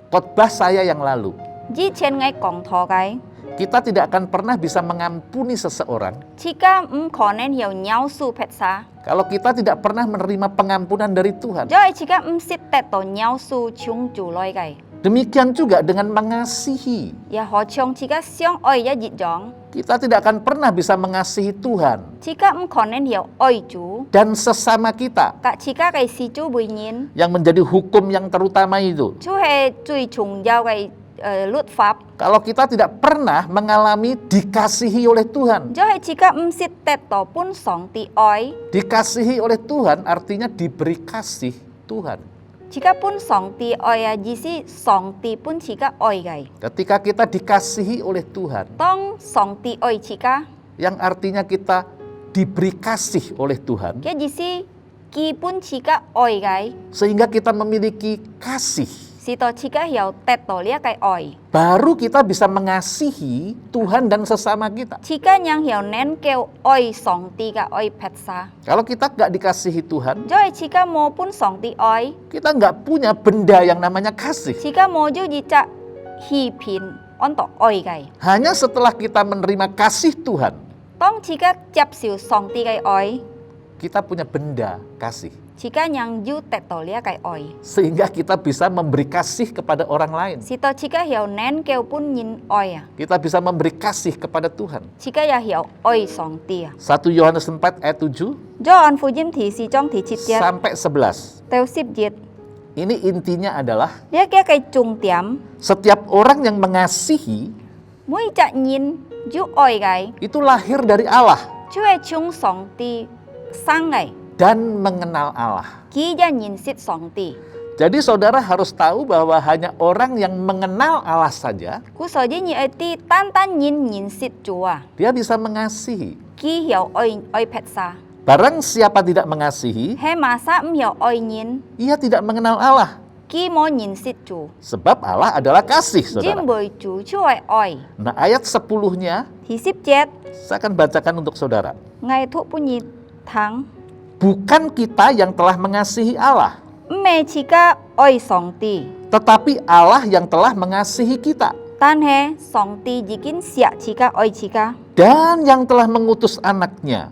Khotbah saya yang lalu, Ji chen ngai kong tho kai. kita tidak akan pernah bisa mengampuni seseorang Jika konen hiao nyau su pet sa. kalau kita tidak pernah menerima pengampunan dari Tuhan. Jo hai jika sit tet to nyau su chung ju loi kai. Demikian juga dengan mengasihi. Ya ho chong jika siong oi ya jit jong. Kita tidak akan pernah bisa mengasihi Tuhan Jika konen hiao oi ju. dan sesama kita Kak jika kai si ju bui nyin. yang menjadi hukum yang terutama itu. Chu he cui chung jauh kai lut fap. Kalau kita tidak pernah mengalami dikasihi oleh Tuhan. Jo hai jika sit tet to pun song ti oi. Dikasihi oleh Tuhan artinya diberi kasih Tuhan. Jika pun song ti oi ya jisi song ti pun jika oi kai. Ketika kita dikasihi oleh Tuhan, Tong song ti oi jika. yang artinya kita diberi kasih oleh Tuhan, Kia jisi ki pun jika oi kai. sehingga kita memiliki kasih. Si to jika hiao tet to lia kai oi. Baru kita bisa mengasihi Tuhan dan sesama kita. Jika nyang hiao nen keu oi song ti ka oi pet sa. Kalau kita nggak dikasihi Tuhan, Joy jika mo pun song ti oi. kita nggak punya benda yang namanya kasih. Jika mo ju jicak hi pin onto oi kai. Hanya setelah kita menerima kasih Tuhan, Tong jika jap siu song ti kai oi. kita punya benda kasih. chỉ có nhân du tẹt tổ lia cái oi. Sehingga kita bisa memberi kasih kepada orang lain. Si to chỉ có hiểu nén kêu pun nhìn oi à. Kita bisa memberi kasih kepada Tuhan. Chỉ có ya hiểu oi song ti à. 1 Yohanes 4 ayat 7 John Phu Diêm thì si trong thì chip tiệt. sampai 11. Teo sip diệt. Ini intinya adalah Lia kia cái trung tiệm. setiap orang yang mengasihi Mỗi chạ nhìn du oi cái. itu lahir dari Allah Chúa chung song ti sang ngày. dan mengenal Allah. Ký ra nhìn sit song ti. Jadi saudara harus tahu bahwa hanya orang yang mengenal Allah saja, Cú sở dĩ như ti tan tan nhìn sit Chúa. dia bisa mengasihi. Ký hiểu oi pet sa. Barang siapa tidak mengasihi, He mà sa hiểu oi nhìn. ia tidak mengenal Allah. Ký mô nhìn sit Chúa. Sebab Allah adalah kasih, Jim saudara. bởi Chúa Chúa oi. Nah, ayat 10-nya Thì sip chết. saya akan bacakan untuk saudara. Ngày thuốc pu nhị tháng. Bukan kita yang telah mengasihi Allah, Mẹ chỉ có oi song ti. tetapi Allah yang telah mengasihi kita Tan he song ti jikin siak chỉ có oi chỉ có. dan yang telah mengutus anaknya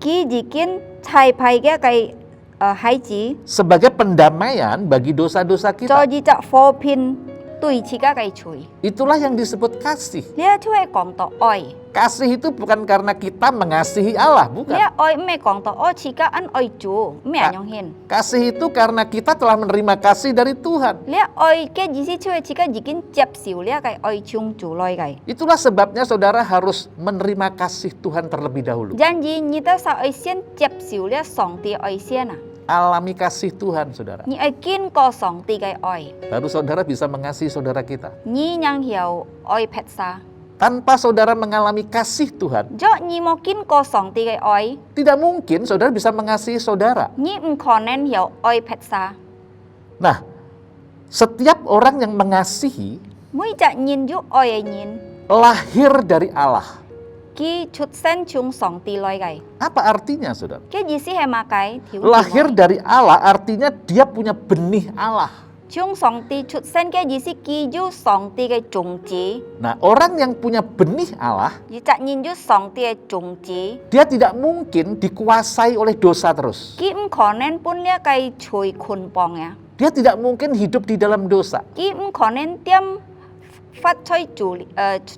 Ký jikin chai pai cái hai chỉ. sebagai pendamaian bagi dosa-dosa Cho kita. ji chak phô pin tùy chỉ có cái chuối. Itulah yang disebut kasih. Lia Chúa còn tỏ oi. Kasih itu bukan karena kita mengasihi Allah, bukan. Lia oi mẹ còn tỏ oi chỉ có ăn oi Chúa. Mẹ nhong hiền. Kasih itu karena kita telah menerima kasih dari Tuhan. Lia oi cái gì si Chúa chỉ có jikin chép xỉu lia cái oi chung chủ loi cái. Itulah sebabnya saudara harus menerima kasih Tuhan terlebih dahulu. Janji như ta sa oi xiên chép xỉu lia song ti oi xiên à. Alami kasih Tuhan, saudara. Như oi kin ko song ti cái oi. Baru saudara bisa mengasihi saudara kita. Như nhang hiểu oi pet sa. Tanpa saudara mengalami kasih Tuhan, Jo như mo kin ko song ti cái oi. tidak mungkin saudara bisa mengasihi saudara. Như khó nên hiểu oi pet sa. Nah, setiap orang yang mengasihi Mỗi chạ nhìn du oi nhìn. lahir dari Allah. Ki chut sen chung song ti loi cái. Apa artinya, saudara? Cái gì si he ma cái thiếu. Lahir dari Allah artinya dia punya benih Allah. Chung song ti chut sen cái gì si ki du song ti cái chung chỉ. Nah, orang yang punya benih Allah, Yi chạ nhìn du song ti cái chung chỉ. dia tidak mungkin dikuasai oleh dosa terus. Ki khó nên pun lia cái chui khun pong ya. Dia tidak mungkin hidup di dalam dosa. Ki khó nên tiêm phát chơi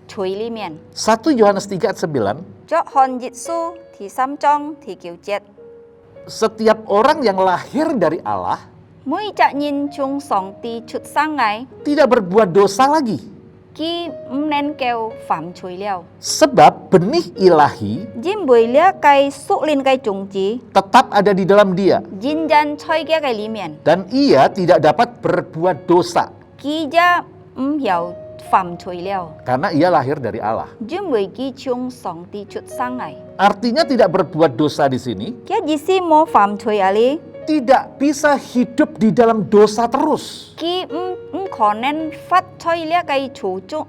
chui li miền. 1 Yohanes 3 ayat 9, Cho hon jit su thì sam trong thì kiểu chết. setiap orang yang lahir dari Allah Mỗi chạ nhìn chung song ti chut sang ngày. tidak berbuat dosa lagi. Ki nên kêu phạm chui liao. Sebab benih ilahi Jin bùi lia cái su lên cái chung chỉ. tetap ada di dalam dia. Jin jan chơi cái li miền. Dan ia tidak dapat berbuat dosa. Ki ja hiểu phạm chui liao. Karena ia lahir dari Allah. Jin bùi ki chung song ti chut sang ngày. Artinya tidak berbuat dosa di sini. Kia gì si mo phạm chui ali. Tidak bisa hidup di dalam dosa terus. Ki khó nên phát chơi lia cái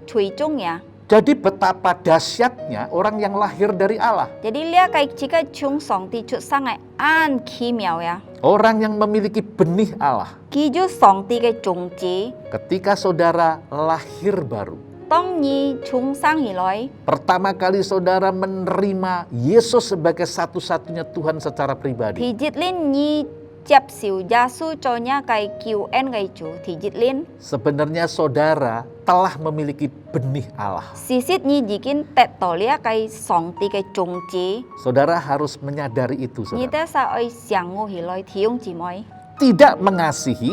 chui chung ya. Jadi betapa dahsyatnya orang yang lahir dari Allah. Jadi lia cái chỉ cái chung song ti chut sang ngày an ki miao ya. Orang yang memiliki benih Allah. Ki ju song ti cái chung chỉ. Ketika saudara lahir baru, Tông nhi chung sang hi loi. pertama kali saudara menerima Yesus sebagai satu-satunya Tuhan secara pribadi, Thì dịch lên nhi chập xỉu gia su cho nha cái kiều en cái chủ thì dịch lên. sebenarnya saudara telah memiliki benih Allah. Xì xít nhi jikin tẹt tỏ lia cái song ti cái chung chỉ. Saudara harus menyadari itu, Nhi saudara. ta sa oi xiang ngô hi loi thì ông chỉ moi. Tidak mengasihi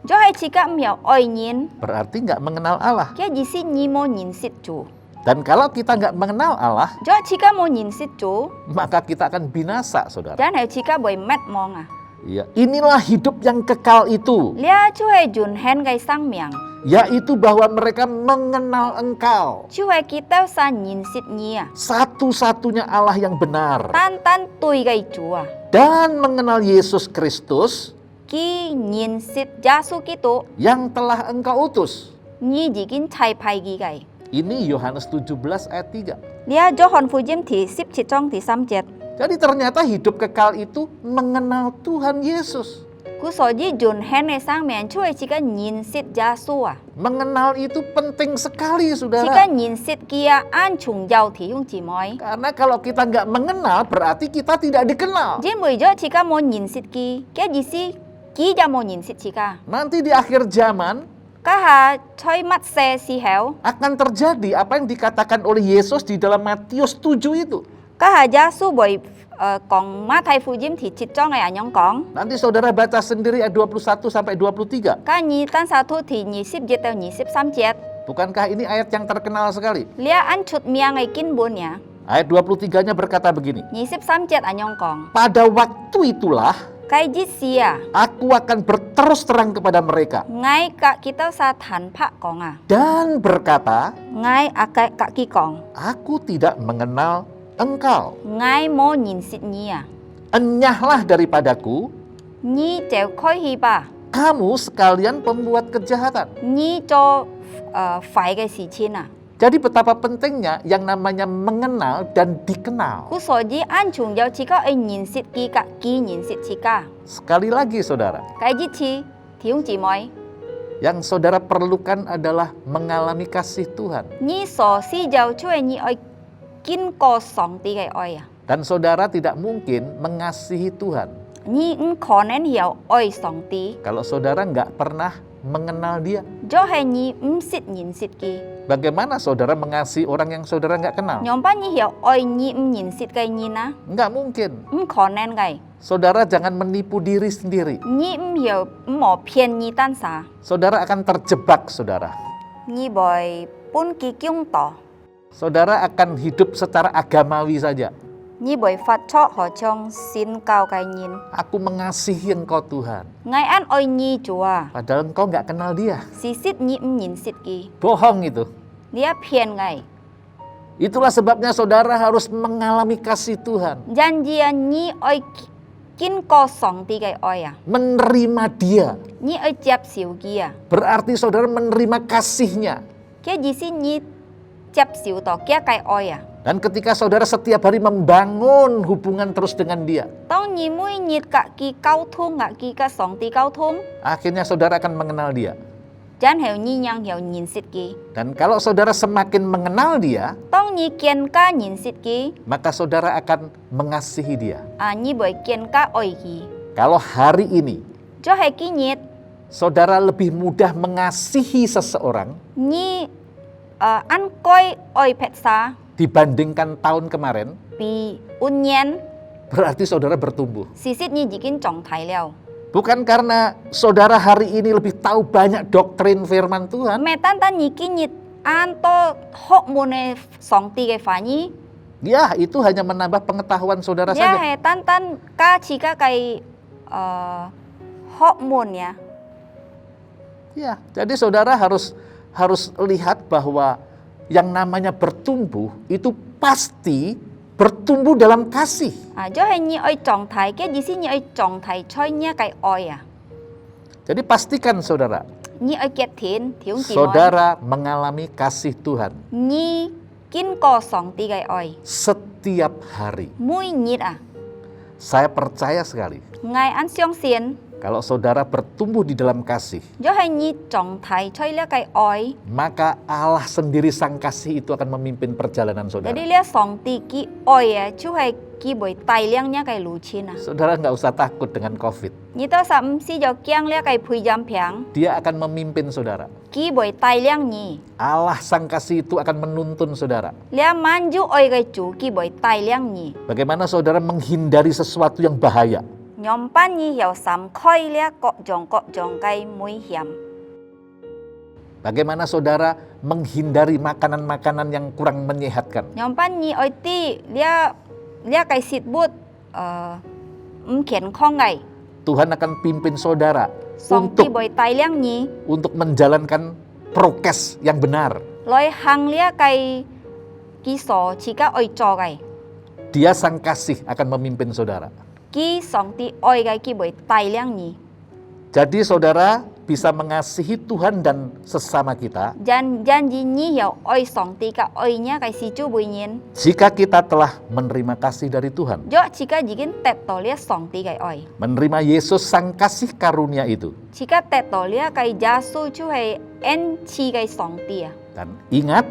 Cho hai chỉ cảm hiểu oi nhìn. berarti nggak mengenal Allah. Cái gì xí nhi mô nhìn xít chủ. Dan kalau kita nggak mengenal Allah, Cho chỉ cảm mô nhìn xít chủ. maka kita akan binasa, saudara. Jangan hai chỉ cảm bồi mét mong à. Ya, inilah hidup yang kekal itu, Lia chú hai jun hen cái sang miang. yaitu bahwa mereka mengenal Engkau, Chú hai kita sa nhìn xít nhi à. satu-satunya Allah yang benar, Tan tan tui cái chủ à. dan mengenal Yesus Kristus Ki nhìn xít gia su kitu. yang telah Engkau utus. Nhi jikin chai pai gi cái. Ini Yohanes 17 ayat 3. Lia cho hon phu diêm thì sip chỉ trong thì sam chết. Jadi ternyata hidup kekal itu mengenal Tuhan Yesus. Cú so ji jun hen ne sang men chui chika nhìn sit Yesu à. Mengenal itu penting sekali, Chika saudara. nhìn sit kia an chung yao thì hung chỉ moi. Karena kalau kita nggak mengenal, berarti kita tidak dikenal. Jin bui jo chika mo nhìn sit ki. Kia ji si ki ja mo nhìn sit chika. Nanti di akhir zaman, Ka ha choi mat se si heo. akan terjadi apa yang dikatakan oleh Yesus di dalam Matius 7 itu. Ka ha Yesu bui còn má thai phu diêm thì chit cho ngày nhong con. Nanti saudara baca sendiri ayat 21 sampai 23. Ka nhi tan sa thu thì nhi sip jet tao nhi sip sam jet. Bukankah ini ayat yang terkenal sekali? Lia an chut mia ngày kin bun ya. Ayat 23-nya berkata begini. Nhi sip sam jet nyong con. Pada waktu itulah Cái jit sia. aku akan berterus terang kepada mereka Ngay ka kita sa than pha con à. dan berkata, Ngay akai ka ki con. aku tidak mengenal engkau. Ngay mo nhìn sit nhi à. Enyahlah daripadaku, Nhi chèo khói hi ba. kamu sekalian pembuat kejahatan. Nhi cho phải cái sự chín à. Jadi betapa pentingnya yang namanya mengenal dan dikenal. Cú so ji an chung yao chỉ có ai nhìn sit ki ka ki nhìn sit chi ka. Sekali lagi saudara, Cái jit chi thì hung chỉ moi. yang saudara perlukan adalah mengalami kasih Tuhan. Nhi so si yao chui nhi oi kin ko song ti cái oi à. Dan saudara tidak mungkin mengasihi Tuhan Nhi khó nên hiểu oi song ti. kalau saudara nggak pernah mengenal Dia. Jo hai nhi sit nhìn sit ki. Bagaimana saudara mengasihi orang yang saudara nggak kenal? Nhóm ba nhi hiểu oi nhi nhìn sit cái nhi na. Nggak mungkin. Khó nên cái. Saudara jangan menipu diri sendiri. Nhi hiểu mỏ phiền nhi tan sa. Saudara akan terjebak, saudara. Nhi bồi pun ki kyung to. Saudara akan hidup secara agamawi saja. Nhi bồi phát cho họ trong xin cao cái nhìn. Aku mengasihi Engkau Tuhan. Ngay an oi nhi chùa. Padahal engkau nggak kenal Dia. Si sit nhi nhìn sit ki. Bohong itu. Dia phiền ngay. Itulah sebabnya saudara harus mengalami kasih Tuhan. Janji nhi oi kin ko song ti cái oi à. Menerima Dia. Nhi oi chép xỉu kia. Berarti saudara menerima kasih-Nya. Kia gì si nhi chép xỉu to kia cái oi à. Dan ketika saudara setiap hari membangun hubungan terus dengan Dia, Tông nhi mũi nhi cả ki cao thung ngạ ki ka song ti cao thung. akhirnya saudara akan mengenal Dia. Jan hiểu nhi nhang hiểu nhìn sit ki. Dan kalau saudara semakin mengenal Dia, Tông nhi kiên ka nhìn sit ki. maka saudara akan mengasihi Dia. À nhi bởi kiên ka oi ki. Kalau hari ini Cho hai ki nhiệt. saudara lebih mudah mengasihi seseorang Nhi ăn coi oi pet sa. dibandingkan tahun kemarin, Bi un nyen. berarti saudara bertumbuh. Si sit nhi jikin chong thai liao. Bukan karena saudara hari ini lebih tahu banyak doktrin firman Tuhan. Mẹ tan tan nhi ki nhiệt. An to hok mone song ti cái phá nhi. Ya, itu hanya menambah pengetahuan saudara Ya saja. he tan tan ka chi ka cái hok mon ya. Ya, jadi saudara harus lihat bahwa yang namanya bertumbuh itu pasti bertumbuh dalam kasih. À cho hay nhi oi chong thai cái gì si nhi oi chong thai choi nha cái oi à. Jadi pastikan saudara, Nhi oi kiet thiên thiếu chỉ nói. saudara mengalami kasih Tuhan Nhi kin ko song ti cái oi. setiap hari. Mui nhit à. Saya percaya sekali, Ngài ăn xiong xiên. kalau saudara bertumbuh di dalam kasih, Do hay nhi chong thai choi lia cái oi. maka Allah sendiri sang kasih itu akan memimpin perjalanan saudara. Jadi lia song ti ki oi à chú hay ki bồi tai liang nha cái lù chin à. Saudara nggak usah takut dengan COVID. Nhi to sam si jo kiang lia cái phui jam piang. Dia akan memimpin saudara. Ki bồi tai liang nhi. Allah sang kasih itu akan menuntun saudara. Lia manju oi cái chú ki bồi tai liang nhi. Bagaimana saudara menghindari sesuatu yang bahaya. Nhóm ban nhi hiểu sắm khoi lia cọ jong cái mui hiểm. Bagaimana saudara menghindari makanan-makanan yang kurang menyehatkan. Nhóm ban nhi oi ti lia cái xịt bút khiển kho ngày. Tuhan akan pimpin saudara Song ti untuk bồi tai liang nhi. menjalankan prokes yang benar. Loi hang lia cái ki so chi ka oi cho cái. Dia sang kasih akan memimpin saudara. Ki song ti oi cái ki bồi tai liang nhi. Jadi saudara bisa mengasihi Tuhan dan sesama kita Janji Nhi hiểu oi song ti ka oi nya kai si chu bui nhiên. jika kita telah menerima kasih dari Tuhan. Jo chika jigin tet tolia song ti kai oi. Menerima Yesus sang kasih karunia itu. Chika tet tolia kai jasu chu hai en chi kai song ti à. Dan ingat,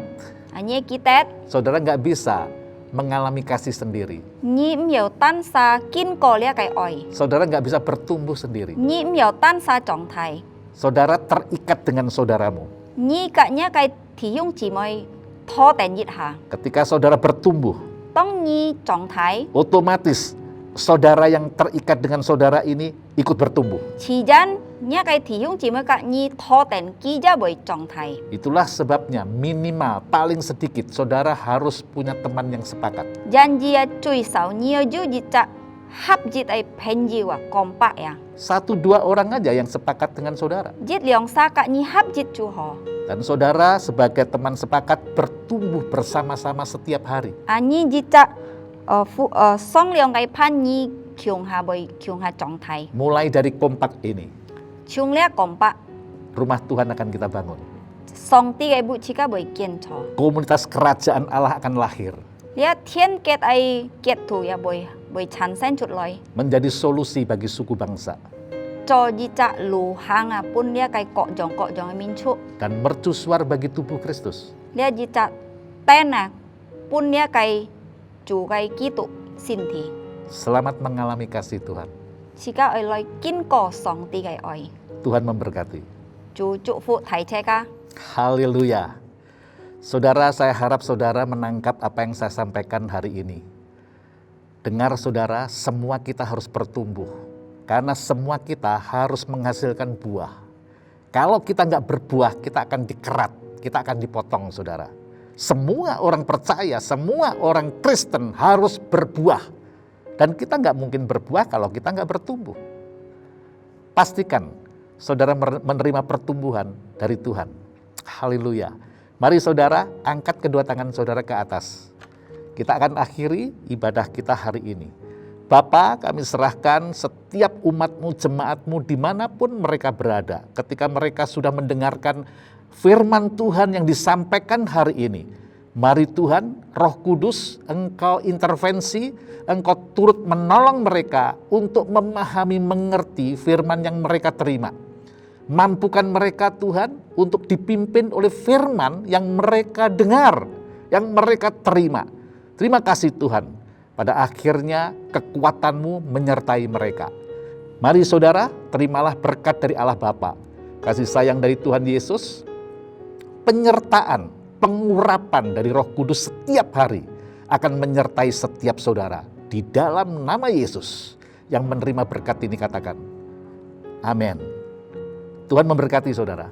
Nye kitet saudara nggak bisa mengalami kasih sendiri. Nhi hiểu tan sa kin ko lia kai oi. Saudara nggak bisa bertumbuh sendiri. Nhi hiểu tan sa chong thai. Saudara terikat dengan saudaramu. Nhi ka nya kai thì yung chỉ mới tho tèn yết hà. Ketika saudara bertumbuh, Tong nhi chong thai. otomatis saudara yang terikat dengan saudara ini ikut bertumbuh. Chỉ gian nya kai thì yung chỉ mới ka nhi tho tèn ki ja boi chong thai. Itulah sebabnya minimal paling sedikit saudara harus punya teman yang sepakat. Janji ya cui sao nhiều ju ji cha hap jit ai pen ji wa kompak ya. 1-2 orang aja yang sepakat dengan saudara. Jit liong sa ka nhi hap jit chu ho. Dan saudara sebagai teman sepakat bertumbuh bersama-sama setiap hari. Nhi ji cha song liong kai pan nhi kyung ha boi kyung ha chong thai. Mulai dari kompak ini, Chung lia kompak rumah Tuhan akan kita bangun. song ti kai bu chika boi kien cho. Komunitas kerajaan Allah akan lahir. Lia thiên ket ai ket tu ya boi chan sen chut loi. Menjadi solusi bagi suku bangsa. Cho ji cha lu hang a pun lia kai kok jong min chu. Dan mercusuar bagi tubuh Kristus. Lia ji cha ten a pun lia kai chu kai ki tu sin thi. Selamat mengalami kasih Tuhan. Chika oi loi kin ko song ti kai oi. Tuhan memberkati. Chu chu fu thai che ka. Haleluya. Saudara, saya harap saudara menangkap apa yang saya sampaikan hari ini. Dengar saudara, semua kita harus bertumbuh. Karena semua kita harus menghasilkan buah. Kalau kita nggak berbuah, kita akan dikerat, kita akan dipotong saudara. Semua orang percaya, semua orang Kristen harus berbuah. Dan kita nggak mungkin berbuah kalau kita nggak bertumbuh. Pastikan saudara menerima pertumbuhan dari Tuhan. Haleluya. Mari saudara, angkat kedua tangan saudara ke atas. Kita akan akhiri ibadah kita hari ini. Bapa, kami serahkan setiap umat-Mu, jemaat-Mu dimanapun mereka berada. Ketika mereka sudah mendengarkan firman Tuhan yang disampaikan hari ini. Mari Tuhan, Roh Kudus, Engkau intervensi, Engkau turut menolong mereka untuk memahami, mengerti firman yang mereka terima. Mampukan mereka Tuhan untuk dipimpin oleh firman yang mereka dengar, yang mereka terima. Terima kasih Tuhan, pada akhirnya kekuatan-Mu menyertai mereka. Mari saudara, terimalah berkat dari Allah Bapa, kasih sayang dari Tuhan Yesus, penyertaan, pengurapan dari Roh Kudus setiap hari akan menyertai setiap saudara. Di dalam nama Yesus yang menerima berkat ini katakan, amin. Tuhan memberkati saudara.